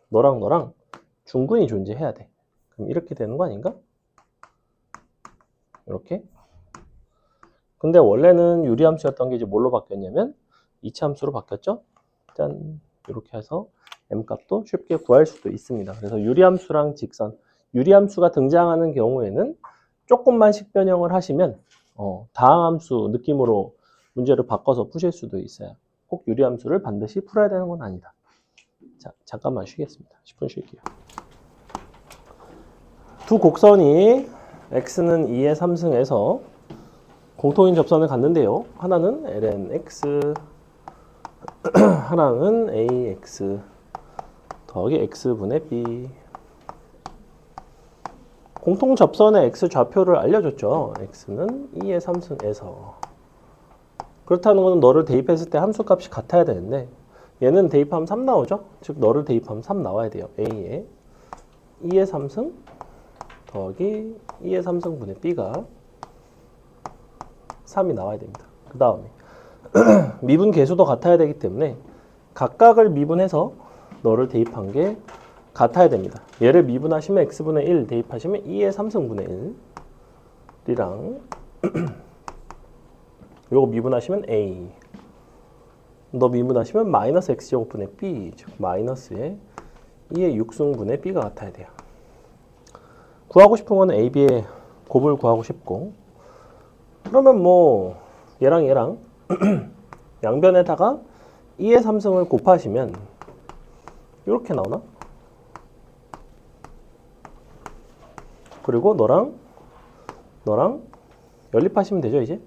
너랑 중근이 존재해야 돼. 그럼 이렇게 되는 거 아닌가? 이렇게. 근데 원래는 유리함수였던 게 이제 뭘로 바뀌었냐면 이차함수로 바뀌었죠? 짠. 이렇게 해서 m 값도 쉽게 구할 수도 있습니다. 그래서 유리함수랑 직선, 유리함수가 등장하는 경우에는 조금만 식변형을 하시면 다항함수 느낌으로 문제를 바꿔서 푸실 수도 있어요. 꼭 유리함수를 반드시 풀어야 되는 건 아니다. 자, 잠깐만 쉬겠습니다. 10분 쉴게요. 두 곡선이 x는 2의 3승에서 공통인 접선을 갖는데요. 하나는 lnx, 하나는 ax 더하기 x분의 b. 공통 접선의 x 좌표를 알려줬죠. x는 2의 3승에서. 그렇다는 것은 너를 대입했을 때 함수값이 같아야 되는데 얘는 대입하면 3 나오죠? 즉 너를 대입하면 3 나와야 돼요. a에 2의 3승 더하기 2의 3승분의 b가 3이 나와야 됩니다. 그 다음에 미분 계수도 같아야 되기 때문에 각각을 미분해서 너를 대입한 게 같아야 됩니다. 얘를 미분하시면 x분의 1 대입하시면 2의 3승분의 1이랑 요거 미분하시면 a 너 미분하시면 마이너스 x제곱분의 b 즉 마이너스에 2의 6승분의 b가 같아야 돼요. 구하고 싶은 거는 a, b의 곱을 구하고 싶고 그러면 뭐 얘랑 양변에다가 2의 3승을 곱하시면 이렇게 나오나? 그리고 너랑 연립하시면 되죠. 이제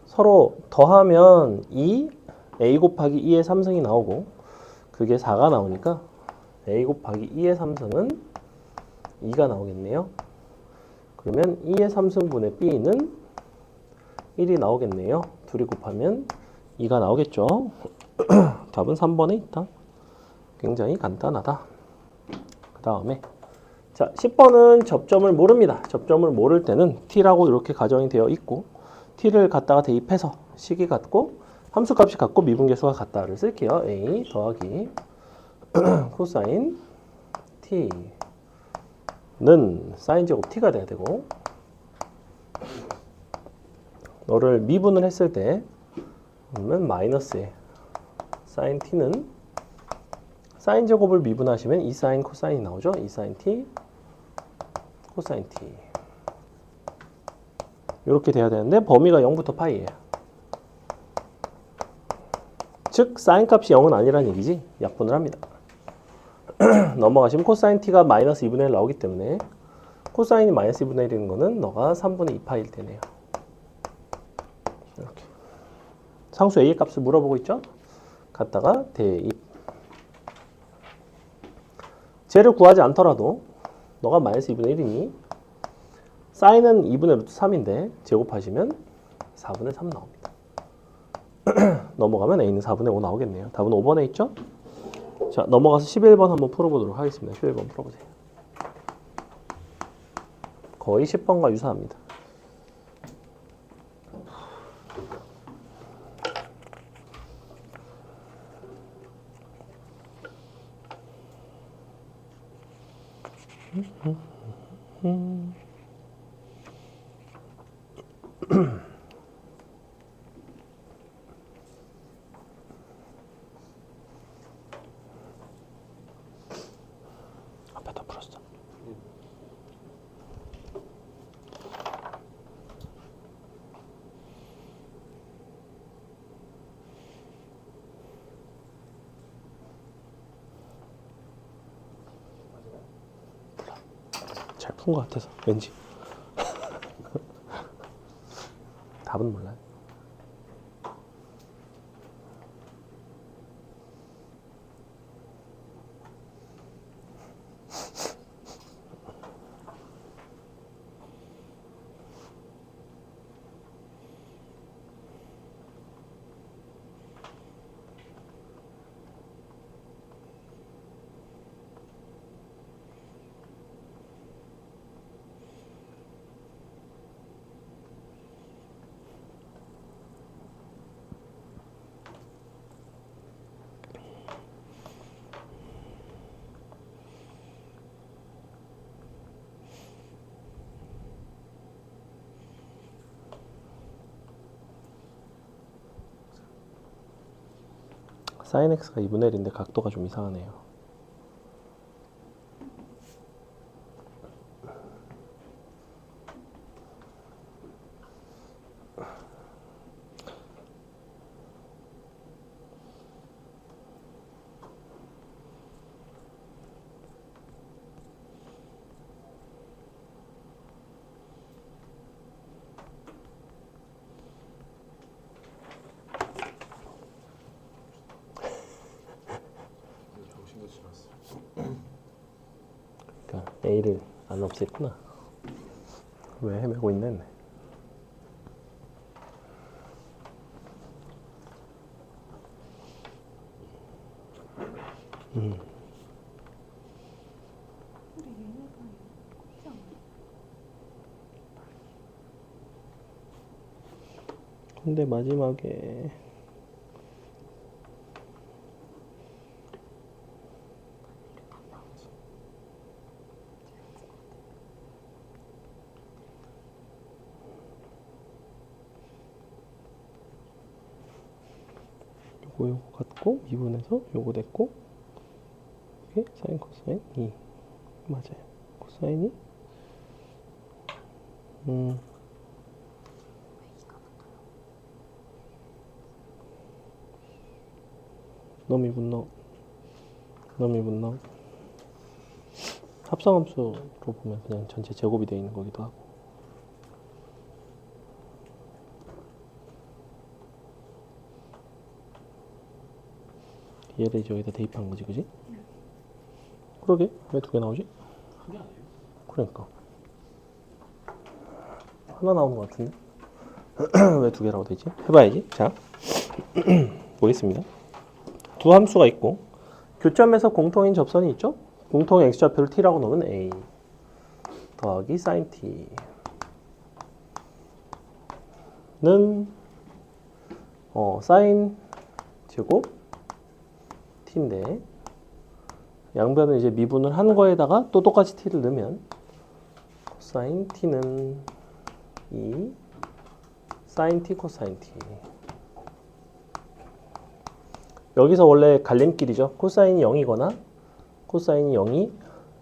서로 더하면 2 a 곱하기 2의 3승이 나오고 그게 4가 나오니까 a 곱하기 2의 3승은 2가 나오겠네요. 그러면 2의 3승분의 b는 1이 나오겠네요. 둘이 곱하면 2가 나오겠죠. 답은 3번에 있다. 굉장히 간단하다. 그 다음에 자 10번은 접점을 모릅니다. 접점을 모를 때는 t라고 이렇게 가정이 되어 있고 t를 갖다가 대입해서 식이 같고 함수값이 같고 미분계수가 같다를 쓸게요. a 더하기 코사인 t는 사인제곱 t가 돼야 되고 너를 미분을 했을 때 그러면 마이너스에 사인 t는 사인 제곱을 미분하시면 2 사인 코사인이 나오죠. 2 사인 t 코사인 t 이렇게 돼야 되는데 범위가 0부터 파이예요. 즉 사인 값이 0은 아니라는 얘기지. 약분을 합니다. 넘어가시면 코사인 t가 마이너스 2분의 1 나오기 때문에 코사인이 마이너스 2분의 1인 거는 너가 3분의 2파일 테네요. 이렇게 상수 a의 값을 물어보고 있죠. 갖다가 대입 쟤를 구하지 않더라도 너가 마이너스 2분의 1이니 사인은 2분의 루트 3인데 제곱하시면 4분의 3 나옵니다. 넘어가면 A는 4분의 5 나오겠네요. 답은 5번에 있죠? 자, 넘어가서 11번 한번 풀어보도록 하겠습니다. 11번 풀어보세요. 거의 10번과 유사합니다. 앞에 다 풀었어. 잘 푼 것 같아서 왠지. 답은 몰라요. sin x가 2분의 1인데 각도가 좀 이상하네요. 정신도 지났어. 그러니까 A를 안 없앴구나. 왜 헤매고 있네. 근데 마지막에 요거 같고 2분에서 요거 됐고 이게 사인 코사인 2 맞아요. 코사인이 너미분너 합성함수로 보면 그냥 전체 제곱이 되어 있는 거기도 하고. 얘를 이제 여기다 대입한 거지, 그지? 그러게, 왜 두 개 나오지? 한 개 아니에요? 그러니까 하나 나오는 것 같은데 왜 두 개라고 되지? 해봐야지. 자, 보겠습니다. 두 함수가 있고 교점에서 공통인 접선이 있죠? 공통 x좌표를 t라고 놓으면 a 더하기 sin t는 sin 제곱 t인데 양변을 이제 미분을 한 거에다가 또 똑같이 t를 넣으면 sin t는 2 sin t cosine t. 여기서 원래 갈림길이죠. 코사인이 0이거나 코사인이 0이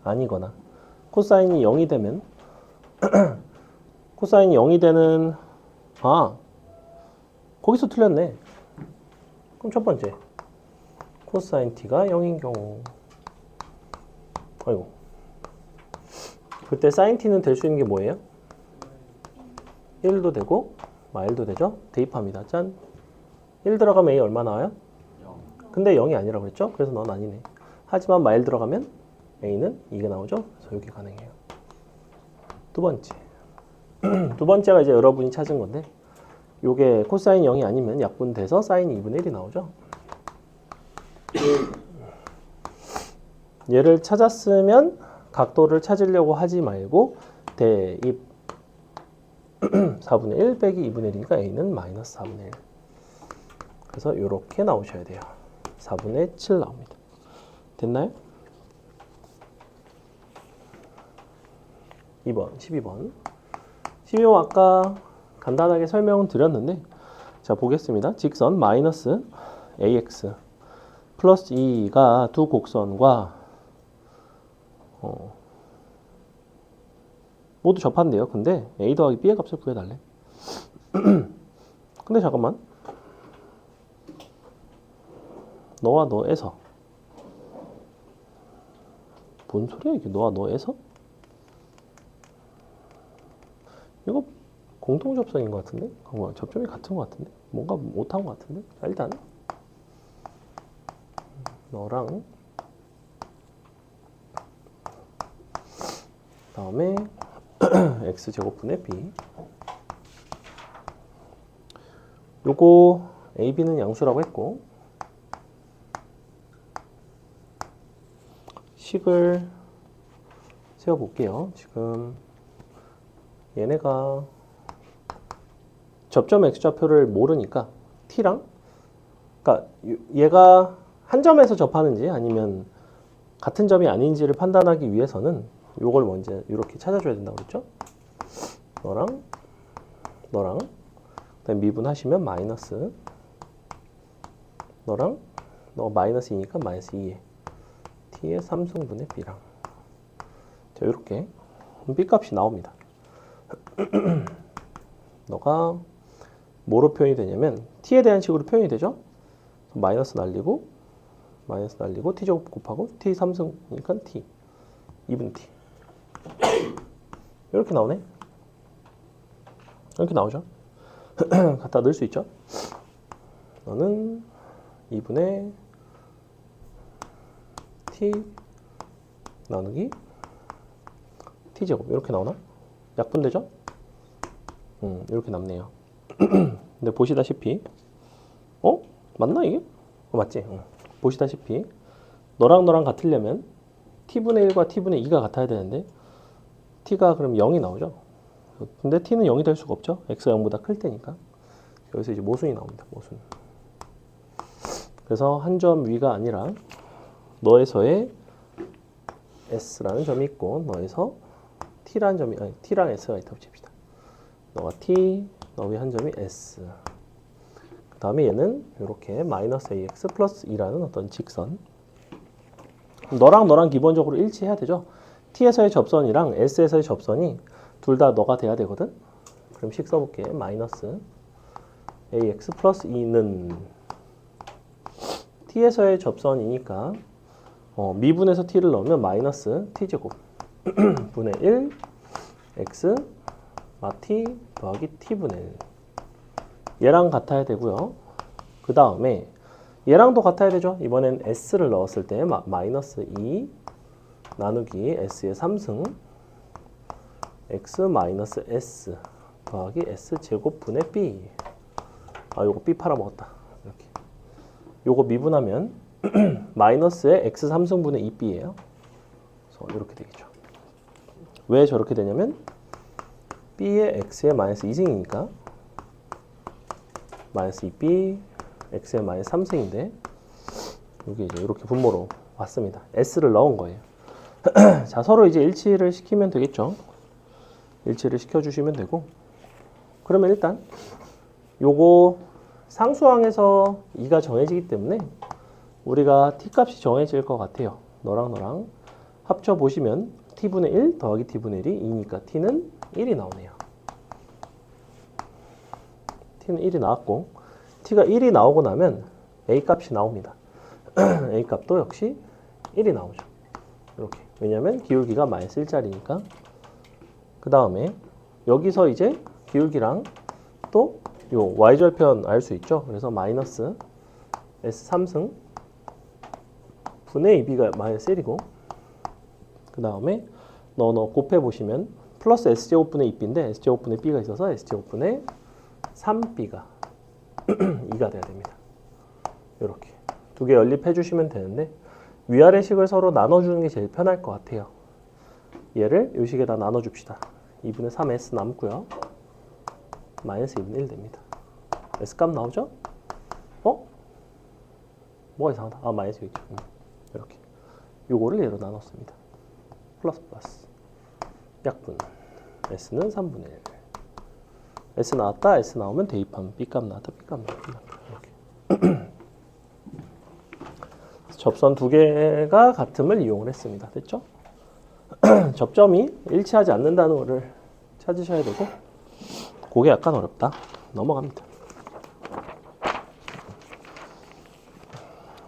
아니거나. 코사인이 0이 되면 코사인이 0이 되는 거기서 틀렸네. 그럼 첫 번째 코사인 t가 0인 경우 아이고 그때 sin t는 될 수 있는 게 뭐예요? 1도 되고 마일도 되죠? 대입합니다. 짠. 1 들어가면 a 얼마 나와요? 0. 근데 0이 아니라고 그랬죠? 그래서 넌 아니네. 하지만 마일 들어가면 a는 2가 나오죠? 그래서 여기 가능해요. 두 번째. 두 번째가 이제 여러분이 찾은 건데 요게 코사인 0이 아니면 약분돼서 사인이 2분의 1이 나오죠. 얘를 찾았으면 각도를 찾으려고 하지 말고 대입 4분의 1 빼기 2분의 1이니까 a는 마이너스 4분의 1. 그래서 이렇게 나오셔야 돼요. 4분의 7 나옵니다. 됐나요? 2번, 12번. 12번 아까 간단하게 설명을 드렸는데, 자, 보겠습니다. 직선 마이너스 ax 플러스 2가 두 곡선과 모두 접한대요. 근데 a 더하기 b의 값을 구해달래. 근데 잠깐만. 너와 너에서. 뭔 소리야 이게 너와 너에서? 이거 공통접선인 것 같은데? 접점이 같은 것 같은데? 뭔가 못한 것 같은데? 자, 일단 너랑 다음에 x제곱분의 b 요거 a, b는 양수라고 했고 식을 세워볼게요. 지금 얘네가 접점 x좌표를 모르니까 t랑 그러니까 얘가 한 점에서 접하는지 아니면 같은 점이 아닌지를 판단하기 위해서는 요걸 먼저 이렇게 찾아줘야 된다고 그랬죠? 너랑 그다음에 미분하시면 마이너스 너랑 너 마이너스 2니까 마이너스 2에 t의 3승분의 b랑 자 이렇게 b 값이 나옵니다. 너가 뭐로 표현이 되냐면 t에 대한 식으로 표현이 되죠? 마이너스 날리고 t제곱 곱하고 t 3승이니까 t 2분 t 이렇게 나오네. 이렇게 나오죠. 갖다 넣을 수 있죠. 너는 2분의 t 나누기 t제곱 이렇게 나오나? 약분되죠? 이렇게 남네요. 근데 보시다시피 맞나 이게? 맞지? 보시다시피 너랑 같으려면 t분의 1과 t분의 2가 같아야 되는데 t가 그럼 0이 나오죠. 근데 t는 0이 될 수가 없죠. x가 0보다 클 때니까. 여기서 이제 모순이 나옵니다. 모순. 그래서 한 점 위가 아니라 너에서의 s라는 점이 있고 너에서 t라는 점이 아니 t랑 s가 있다고 칩시다. 너가 t, 너의 한 점이 s. 그 다음에 얘는 이렇게 마이너스 ax 플러스 2라는 어떤 직선. 너랑 기본적으로 일치해야 되죠. t에서의 접선이랑 s에서의 접선이 둘 다 너가 돼야 되거든. 그럼 식 써볼게. 마이너스 ax 플러스 2는 t에서의 접선이니까 미분에서 t를 넣으면 마이너스 t제곱 분의 1 x t 더하기 t분의 1 얘랑 같아야 되고요. 그 다음에 얘랑도 같아야 되죠. 이번엔 s를 넣었을 때 마이너스 2 나누기 s의 3승 x 마이너스 s 더하기 s제곱 분의 b 요거 b 팔아먹었다. 이렇게 요거 미분하면 마이너스의 x 3승분의 2b예요. 그래서 이렇게 되겠죠. 왜 저렇게 되냐면 b의 x의 마이너스 2승이니까 마이너스 2b x의 마이너스 3승인데 여기 이제 이렇게 분모로 왔습니다. s를 넣은 거예요. 자, 서로 이제 일치를 시키면 되겠죠. 일치를 시켜주시면 되고 그러면 일단 요거 상수항에서 2가 정해지기 때문에 우리가 t값이 정해질 것 같아요. 너랑 합쳐보시면 t분의 1 더하기 t분의 1이 2니까 t는 1이 나오네요. t는 1이 나왔고 t가 1이 나오고 나면 a 값이 나옵니다. a 값도 역시 1이 나오죠. 이렇게. 왜냐면 기울기가 마이너스 1짜리니까. 그 다음에 여기서 이제 기울기랑 또 요 y절편 알 수 있죠. 그래서 마이너스 s3승 분의 2b가 마이너스 1이고 그 다음에 너 곱해보시면 플러스 s제곱분의 2b인데 s제곱분의 b가 있어서 s제곱분의 3b가 2가 돼야 됩니다. 이렇게 두 개 연립해 주시면 되는데 위아래 식을 서로 나눠주는 게 제일 편할 것 같아요. 얘를 이 식에다 나눠줍시다. 2분의 3s 남고요. 마이너스 2분의 1 됩니다. s값 나오죠? 뭐가 이상하다. 마이너스 6이죠. 이렇게 요거를 얘로 나눴습니다. 플러스 플러스 약분 s는 3분의 1 s 나왔다. s 나오면 대입하면 b값 나왔다. b값 나왔다. 이렇게 접선 두 개가 같음을 이용을 했습니다. 됐죠? 접점이 일치하지 않는다는 것을 찾으셔야 되고 그게 약간 어렵다. 넘어갑니다.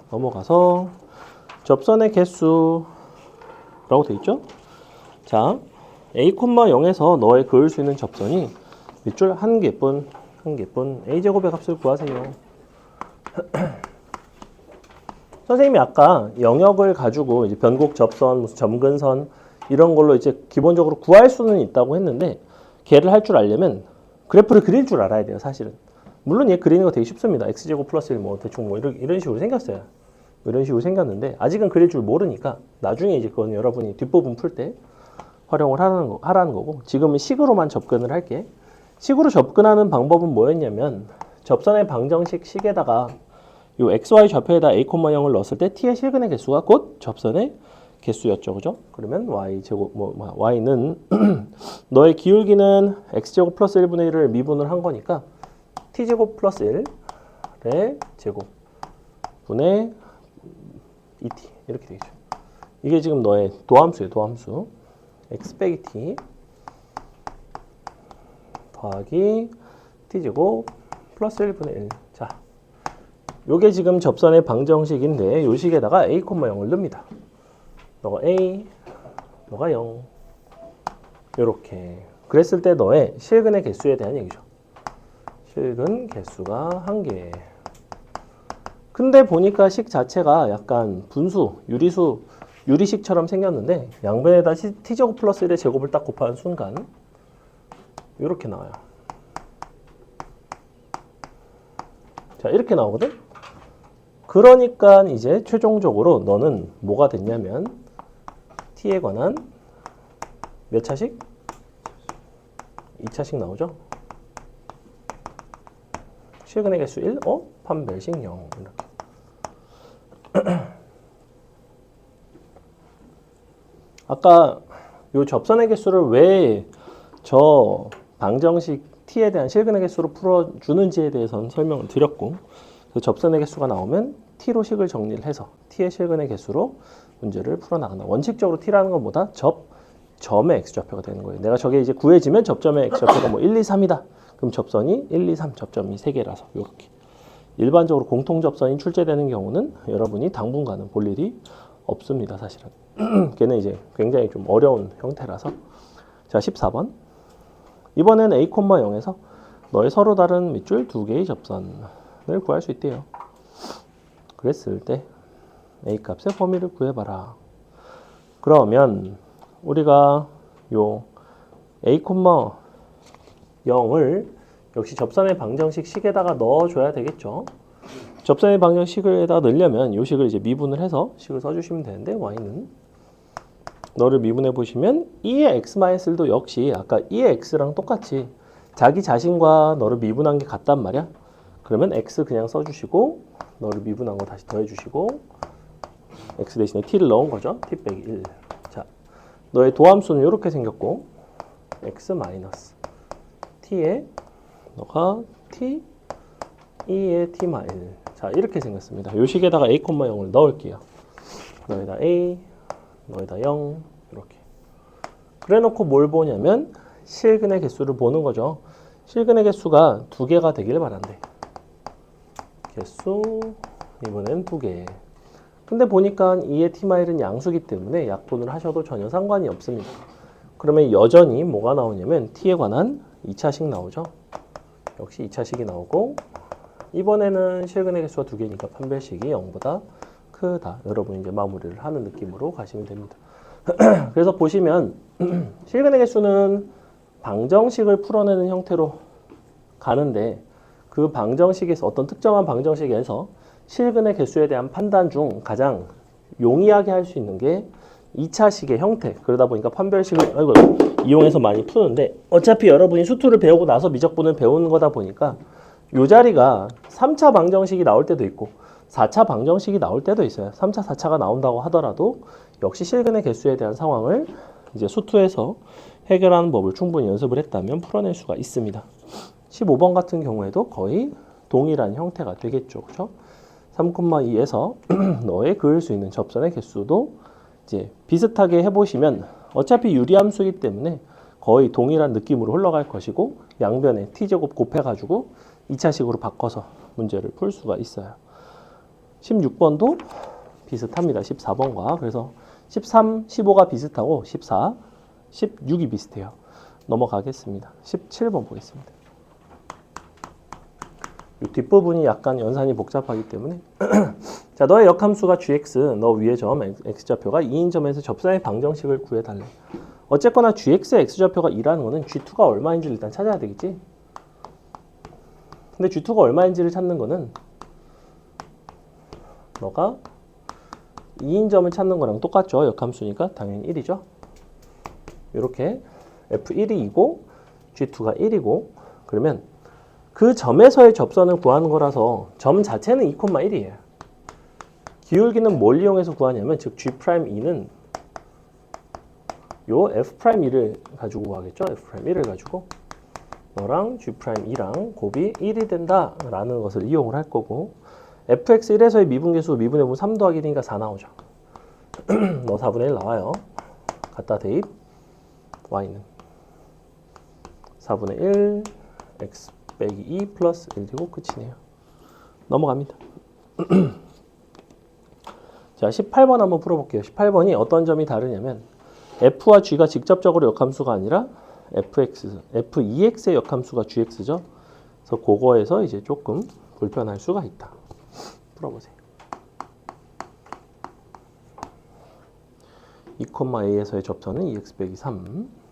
넘어가서 접선의 개수라고 되어 있죠? 자, a,0에서 너의 그을 수 있는 접선이 밑줄 한 개뿐 a제곱의 값을 구하세요. 선생님이 아까 영역을 가지고 이제 변곡 접선, 무슨 점근선 이런 걸로 이제 기본적으로 구할 수는 있다고 했는데 걔를 할 줄 알려면 그래프를 그릴 줄 알아야 돼요, 사실은. 물론 얘 그리는 거 되게 쉽습니다. x제곱 플러스 1 뭐 대충 뭐 이런 식으로 생겼어요. 이런 식으로 생겼는데 아직은 그릴 줄 모르니까 나중에 이제 그건 여러분이 뒷부분 풀 때 활용을 하라는 거고 지금은 식으로만 접근을 할게. 식으로 접근하는 방법은 뭐였냐면 접선의 방정식 식에다가 요 xy 좌표에다 a,0을 넣었을 때 t의 실근의 개수가 곧 접선의 개수였죠. 그죠? 그러면 y제곱 y는 너의 기울기는 x제곱 플러스 1분의 1을 미분을 한 거니까 t제곱 플러스 1의 제곱 분의 2t 이렇게 되겠죠. 이게 지금 너의 도함수예요. 도함수 x 빼기 t 더하기 t제곱 플러스 1분의 1. 자, 요게 지금 접선의 방정식인데 요 식에다가 a, 0을 넣습니다. 너가 a, 너가 0 요렇게 그랬을 때 너의 실근의 개수에 대한 얘기죠. 실근 개수가 1개. 근데 보니까 식 자체가 약간 분수, 유리수, 유리식처럼 생겼는데 양변에다 t제곱 플러스 1의 제곱을 딱 곱하는 순간 이렇게 나와요. 자, 이렇게 나오거든? 그러니까 이제 최종적으로 너는 뭐가 됐냐면 t에 관한 몇 차식? 2차식 나오죠? 실근의 개수 1, 판별식 0 이렇게. 아까 요 접선의 개수를 왜 저 방정식 t에 대한 실근의 개수로 풀어주는지에 대해서는 설명을 드렸고 그 접선의 개수가 나오면 t로 식을 정리를 해서 t의 실근의 개수로 문제를 풀어나간다. 원칙적으로 t라는 건 뭐다? 점의 x좌표가 되는 거예요. 내가 저게 이제 구해지면 접점의 x좌표가 뭐 1, 2, 3이다. 그럼 접선이 1, 2, 3 접점이 3개라서 이렇게. 일반적으로 공통 접선이 출제되는 경우는 여러분이 당분간은 볼 일이 없습니다. 사실은. 걔는 이제 굉장히 좀 어려운 형태라서. 자, 14번. 이번에는 a, 0에서 너의 서로 다른 밑줄 두 개의 접선을 구할 수 있대요. 그랬을 때 a 값의 범위를 구해봐라. 그러면 우리가 요 a, 0을 역시 접선의 방정식 식에다가 넣어줘야 되겠죠. 접선의 방정식에다 넣으려면 이 식을 이제 미분을 해서 식을 써주시면 되는데 y는 너를 미분해 보시면 2의 x-1도 역시 아까 2의 x랑 똑같이 자기 자신과 너를 미분한 게 같단 말이야. 그러면 x 그냥 써주시고 너를 미분한 거 다시 더해주시고 x 대신에 t를 넣은 거죠. t 빼기 1. 자, 너의 도함수는 이렇게 생겼고 x 마이너스 t에 너가 t 2의 t 마 1. 자, 이렇게 생겼습니다. 요 식에다가 a, 0을 넣을게요. 너에다 a, 너에다 0 이렇게. 그래 놓고 뭘 보냐면 실근의 개수를 보는 거죠. 실근의 개수가 2개가 되길 바란대. 개수 이번엔 2개. 근데 보니까 2의 t-1은 양수기 때문에 약분을 하셔도 전혀 상관이 없습니다. 그러면 여전히 뭐가 나오냐면 t에 관한 2차식 나오죠. 역시 2차식이 나오고 이번에는 실근의 개수가 2개니까 판별식이 0보다 크다. 여러분이 이제 마무리를 하는 느낌으로 가시면 됩니다. 그래서 보시면 실근의 개수는 방정식을 풀어내는 형태로 가는데 그 방정식에서 어떤 특정한 방정식에서 실근의 개수에 대한 판단 중 가장 용이하게 할 수 있는 게 2차식의 형태. 그러다 보니까 판별식을 이용해서 많이 푸는데 어차피 여러분이 수투를 배우고 나서 미적분을 배우는 거다 보니까 이 자리가 3차 방정식이 나올 때도 있고 4차 방정식이 나올 때도 있어요. 3차, 4차가 나온다고 하더라도 역시 실근의 개수에 대한 상황을 이제 수투에서 해결하는 법을 충분히 연습을 했다면 풀어낼 수가 있습니다. 15번 같은 경우에도 거의 동일한 형태가 되겠죠. 그렇죠? 3,2에서 너의 그을 수 있는 접선의 개수도 이제 비슷하게 해보시면 어차피 유리함수이기 때문에 거의 동일한 느낌으로 흘러갈 것이고 양변에 t제곱 곱해가지고 2차식으로 바꿔서 문제를 풀 수가 있어요. 16번도 비슷합니다. 14번과. 그래서 13, 15가 비슷하고 14, 16이 비슷해요. 넘어가겠습니다. 17번 보겠습니다. 이 뒷부분이 약간 연산이 복잡하기 때문에 자, 너의 역함수가 gx, 너 위의 점 x좌표가 2인 점에서 접선의 방정식을 구해달래. 어쨌거나 gx의 x좌표가 2라는 거는 g2가 얼마인지를 일단 찾아야 되겠지. 근데 g2가 얼마인지를 찾는 거는 너가 2인 점을 찾는 거랑 똑같죠. 역함수니까 당연히 1이죠. 이렇게 f1이 2고 g2가 1이고 그러면 그 점에서의 접선을 구하는 거라서 점 자체는 2,1이에요. 기울기는 뭘 이용해서 구하냐면 즉 G'2는 요 F'2를 가지고 구하겠죠. F'1을 가지고 너랑 G'2랑 곱이 1이 된다라는 것을 이용을 할 거고 fx1에서의 미분계수 미분해보면 3 더하기 1이니까 4 나오죠. 너 4분의 1 나와요. 갖다 대입 y는 4분의 1 x 빼기 2 플러스 1 되고 끝이네요. 넘어갑니다. 자, 18번 한번 풀어볼게요. 18번이 어떤 점이 다르냐면 f와 g가 직접적으로 역함수가 아니라 f2x의 역함수가 gx죠. 그래서 그거에서 이제 조금 불편할 수가 있다. 풀어보세요. 2,a에서의 접선은 2x 빼기 3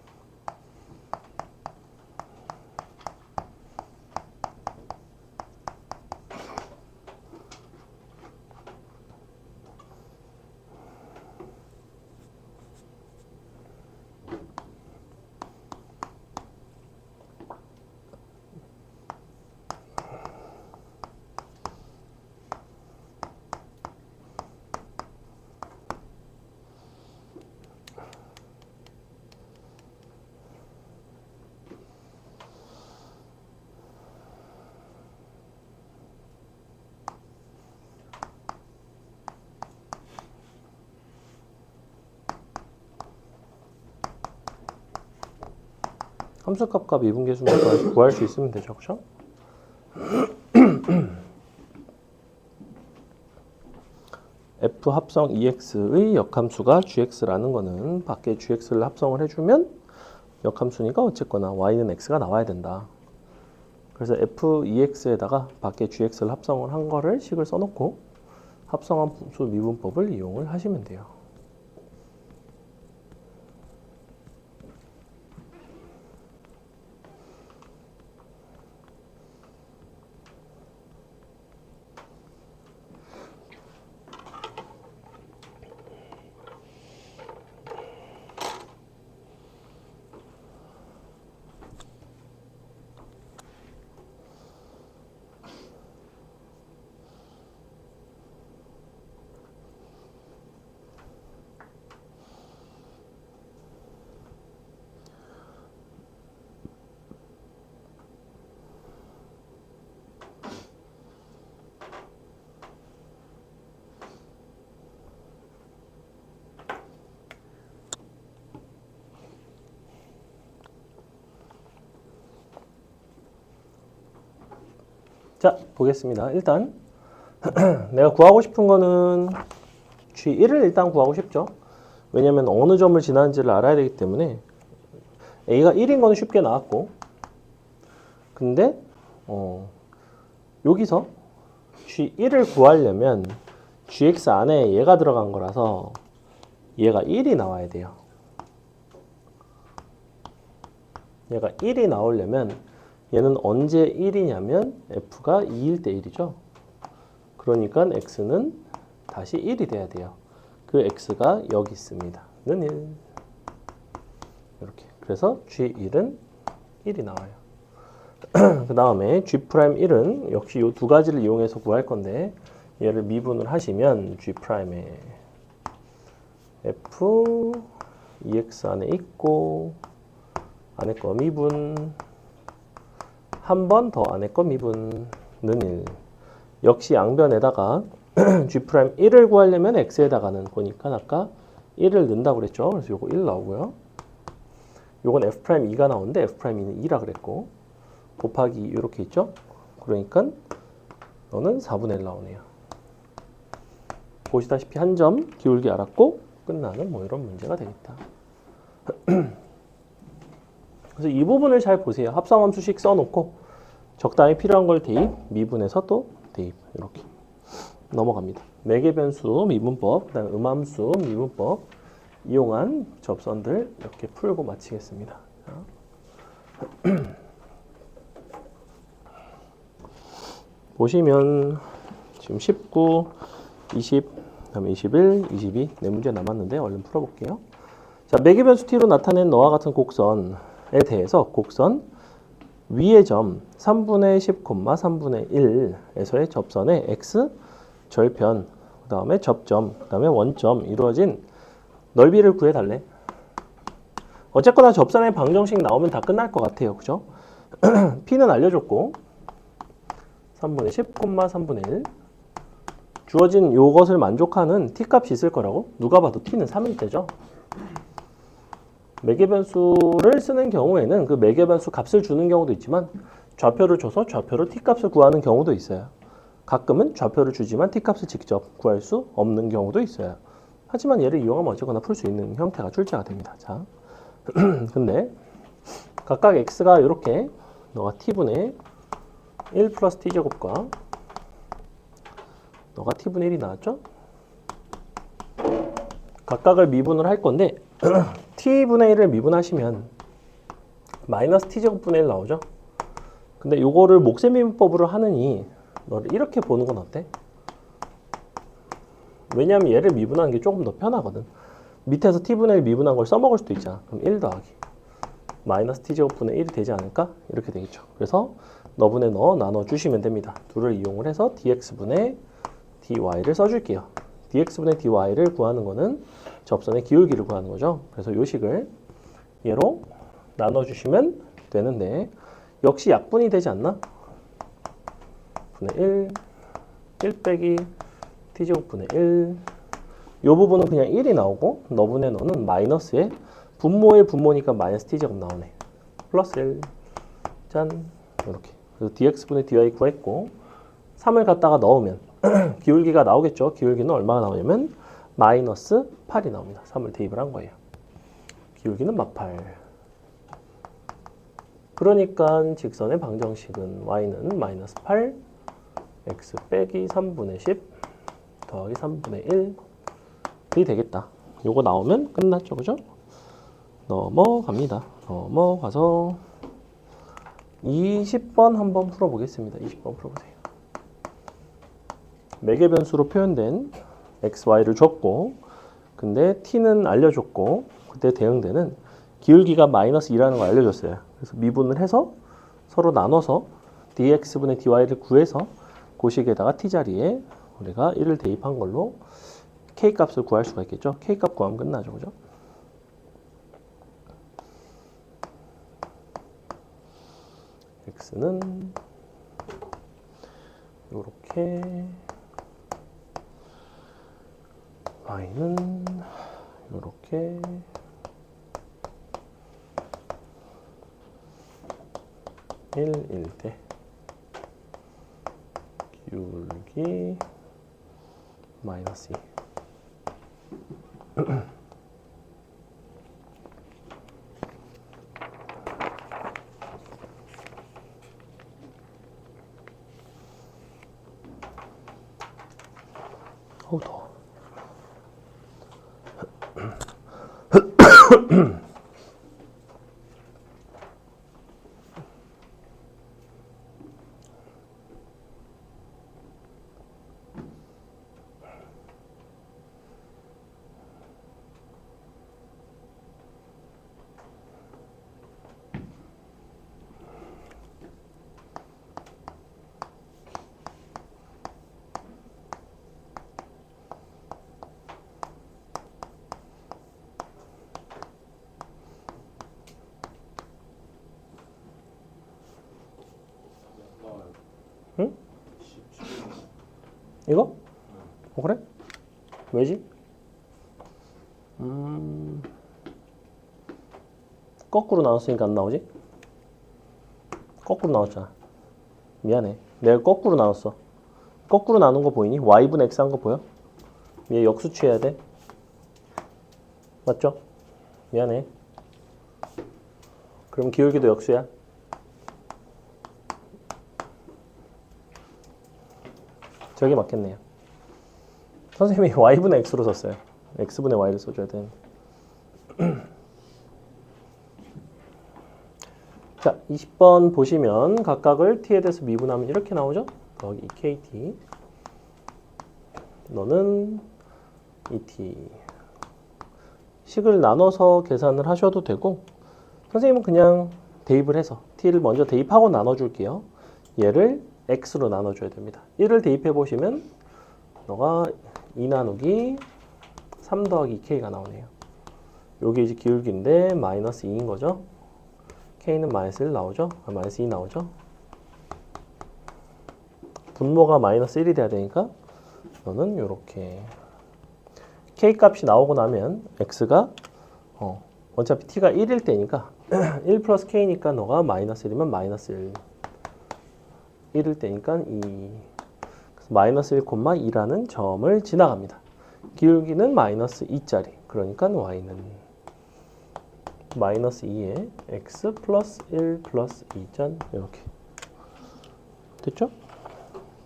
함수값과 미분계수만 구할 수 있으면 되죠. 그렇죠? f 합성 2x의 역함수가 gx라는 거는 밖에 gx를 합성을 해주면 역함수니까 어쨌거나 y는 x가 나와야 된다. 그래서 f2x에다가 밖에 gx를 합성을 한 거를 식을 써놓고 합성함수 미분법을 이용을 하시면 돼요. 자, 보겠습니다. 일단 내가 구하고 싶은 거는 G1을 일단 구하고 싶죠. 왜냐면 어느 점을 지나는지를 알아야 되기 때문에 A가 1인 거는 쉽게 나왔고 근데 여기서 G1을 구하려면 GX 안에 얘가 들어간 거라서 얘가 1이 나와야 돼요. 얘가 1이 나오려면 얘는 언제 1이냐면 f가 2일 때 1이죠. 그러니까 x는 다시 1이 돼야 돼요. 그 x가 여기 있습니다. 는 1. 이렇게. 그래서 g1은 1이 나와요. 그 다음에 g'1은 역시 이 두 가지를 이용해서 구할 건데 얘를 미분을 하시면 g'에 f 2x 안에 있고 안에 거 미분 한 번 더 안에 거 미분는 1. 역시 양변에다가 g'1을 구하려면 x에다가는 보니까 아까 1을 넣는다고 그랬죠. 그래서 요거 1 나오고요. 요건 f'2가 나오는데 f'2는 2라 그랬고 곱하기 이렇게 있죠. 그러니까 너는 4분의 1 나오네요. 보시다시피 한 점 기울기 알았고 끝나는 뭐 이런 문제가 되겠다. 그래서 이 부분을 잘 보세요. 합성함수식 써놓고 적당히 필요한 걸 대입, 미분해서 또 대입 이렇게 넘어갑니다. 매개변수 미분법, 그다음 음함수 미분법 이용한 접선들 이렇게 풀고 마치겠습니다. 보시면 지금 19, 20, 그다음에 21, 22 네 문제 남았는데 얼른 풀어볼게요. 자, 매개변수 t로 나타낸 너와 같은 곡선에 대해서 곡선 위의 점 3분의 10, 3분의 1에서의 접선의 x 절편, 그 다음에 접점, 그 다음에 원점 이루어진 넓이를 구해달래. 어쨌거나 접선의 방정식 나오면 다 끝날 것 같아요. 그죠? p는 알려줬고 3분의 10, 3분의 1 주어진 요것을 만족하는 t값이 있을 거라고? 누가 봐도 t는 3일 때죠. 매개변수를 쓰는 경우에는 그 매개변수 값을 주는 경우도 있지만 좌표를 줘서 좌표로 t값을 구하는 경우도 있어요. 가끔은 좌표를 주지만 t값을 직접 구할 수 없는 경우도 있어요. 하지만 얘를 이용하면 어쨌거나 풀 수 있는 형태가 출제가 됩니다. 자, 근데 각각 x가 이렇게 너가 t분의 1 플러스 t제곱과 너가 t분의 1이 나왔죠? 각각을 미분을 할 건데 t분의 1을 미분하시면 마이너스 t제곱분의 1 나오죠? 근데 요거를 몫의 미분법으로 하느니 너를 이렇게 보는 건 어때? 왜냐하면 얘를 미분하는 게 조금 더 편하거든. 밑에서 t분의 1 미분한 걸 써먹을 수도 있잖아. 그럼 1 더하기 마이너스 t제곱분의 1이 되지 않을까? 이렇게 되겠죠. 그래서 너분의 너 나눠주시면 됩니다. 둘을 이용을 해서 dx분의 dy를 써줄게요. dx분의 dy를 구하는 거는 접선의 기울기를 구하는 거죠. 그래서 요 식을 얘로 나눠주시면 되는데 역시 약분이 되지 않나? 분의 1 빼기 t제곱분의 1 요 부분은 그냥 1이 나오고 너분의 너는 마이너스에 분모의 분모니까 마이너스 t제곱 나오네. 플러스 1 짠 이렇게. 그래서 dx분의 dy 구했고 3을 갖다가 넣으면 기울기가 나오겠죠. 기울기는 얼마가 나오냐면 마이너스 8이 나옵니다. 3을 대입을 한 거예요. 기울기는 막8. 그러니까 직선의 방정식은 y는 마이너스 8 x 빼기 3분의 10 더하기 3분의 1이 되겠다. 요거 나오면 끝났죠. 그죠? 넘어갑니다. 넘어가서 20번 한번 풀어보겠습니다. 20번 풀어보세요. 매개변수로 표현된 x, y를 줬고 근데 t는 알려줬고 그때 대응되는 기울기가 마이너스 2라는 걸 알려줬어요. 그래서 미분을 해서 서로 나눠서 dx분의 dy를 구해서 그 식에다가 t 자리에 우리가 1을 대입한 걸로 k값을 구할 수가 있겠죠. k값 구하면 끝나죠. 그죠? x는 요렇게 y는 요렇게 일 때 기울기 마이너스 2 어우 더워. 응? 이거? 그래? 왜지? 거꾸로 나눴으니까 안 나오지? 거꾸로 나왔잖아. 미안해. 내가 거꾸로 나눴어. 거꾸로 나눈 거 보이니? y분의 x 한 거 보여? 얘 역수 취해야 돼. 맞죠? 미안해. 그럼 기울기도 역수야. 저게 맞겠네요. 선생님이 y분의 x로 썼어요. x분의 y를 써줘야 되는데. 자, 20번 보시면 각각을 t에 대해서 미분하면 이렇게 나오죠? 더하기 kt. 너는 et. 식을 나눠서 계산을 하셔도 되고 선생님은 그냥 대입을 해서 t를 먼저 대입하고 나눠줄게요. 얘를 x로 나눠줘야 됩니다. 1을 대입해 보시면 너가 2 나누기 3 더하기 2k가 나오네요. 요게 이제 기울기인데 마이너스 2인 거죠. k는 마이너스 1 나오죠. 마이너스 2 나오죠. 분모가 마이너스 1이 돼야 되니까 너는 요렇게 k 값이 나오고 나면 x가 어차피 t가 1일 때니까 1 플러스 k니까 너가 마이너스 1이면 마이너스 1 1일 때니까 2 그래서 마이너스 1,2라는 점을 지나갑니다. 기울기는 마이너스 2짜리 그러니까 y는 마이너스 2에 x 플러스 1 플러스 2짠 이렇게 됐죠?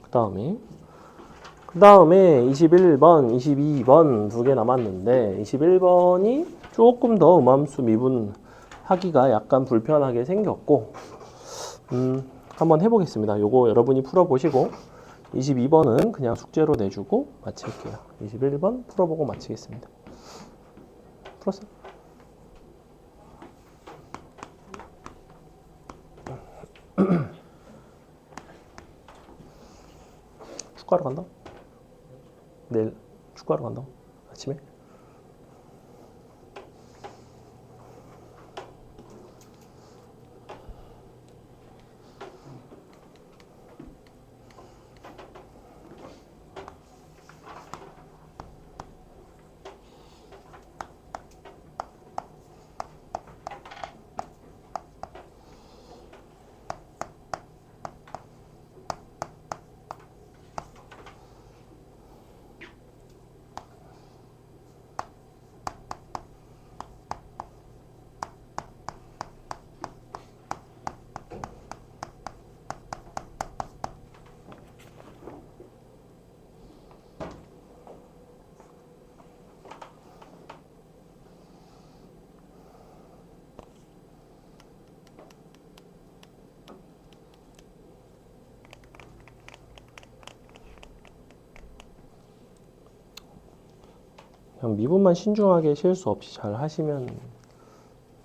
그 다음에 21번, 22번 두 개 남았는데 21번이 조금 더 음함수 미분하기가 약간 불편하게 생겼고 한번 해보겠습니다. 요거 여러분이 풀어보시고 22번은 그냥 숙제로 내주고 마칠게요. 21번 풀어보고 마치겠습니다. 풀었어? 축구하러 간다? 내일 축구하러 간다고? 아침에? 그냥 미분만 신중하게 실수 없이 잘 하시면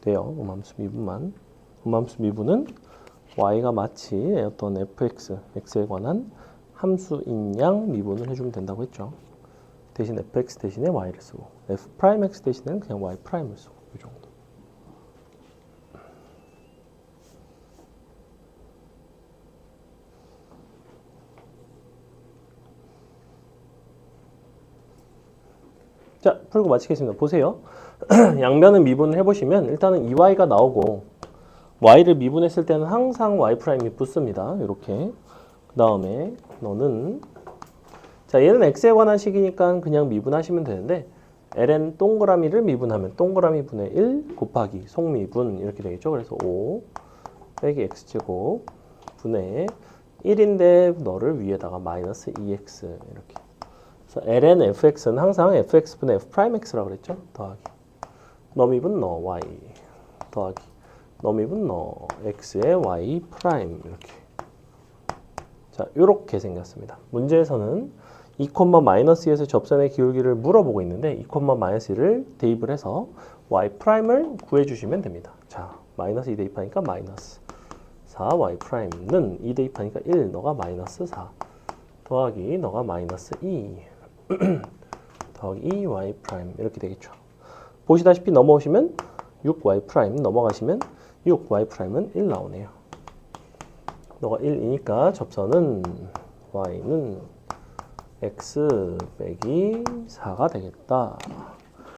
돼요. 음함수 미분만. 음함수 미분은 y가 마치 어떤 fx, x에 관한 함수인 양 미분을 해주면 된다고 했죠. 대신 fx 대신에 y를 쓰고 f'x 대신에는 그냥 y'을 쓰고 이 정도. 자, 풀고 마치겠습니다. 보세요. 양변을 미분을 해보시면 일단은 2y가 나오고 y를 미분했을 때는 항상 y'이 붙습니다. 이렇게. 그 다음에 너는 자 얘는 x에 관한 식이니까 그냥 미분하시면 되는데 ln 동그라미를 미분하면 동그라미 분의 1 곱하기 속미분 이렇게 되겠죠. 그래서 5 빼기 x제곱 분의 1인데 너를 위에다가 마이너스 2x 이렇게. 그래서 ln fx는 항상 fx분의 f'x라고 그랬죠. 더하기 너미분 너 y 더하기 너미분 너 x의 y 프라임 이렇게. 자, 이렇게 생겼습니다. 문제에서는 2,-2에서 접선의 기울기를 물어보고 있는데 2,-1을 대입을 해서 y 프라임을 구해주시면 됩니다. 자, 마이너스 2 대입하니까 마이너스 4y 프라임은 2 대입하니까 1 너가 마이너스 4 더하기 너가 마이너스 2 더하기 2y 프라임 이렇게 되겠죠. 보시다시피 넘어오시면 6y 프라임 넘어가시면 6y 프라임은 1 나오네요. 너가 1이니까 접선은 y는 x 빼기 4가 되겠다.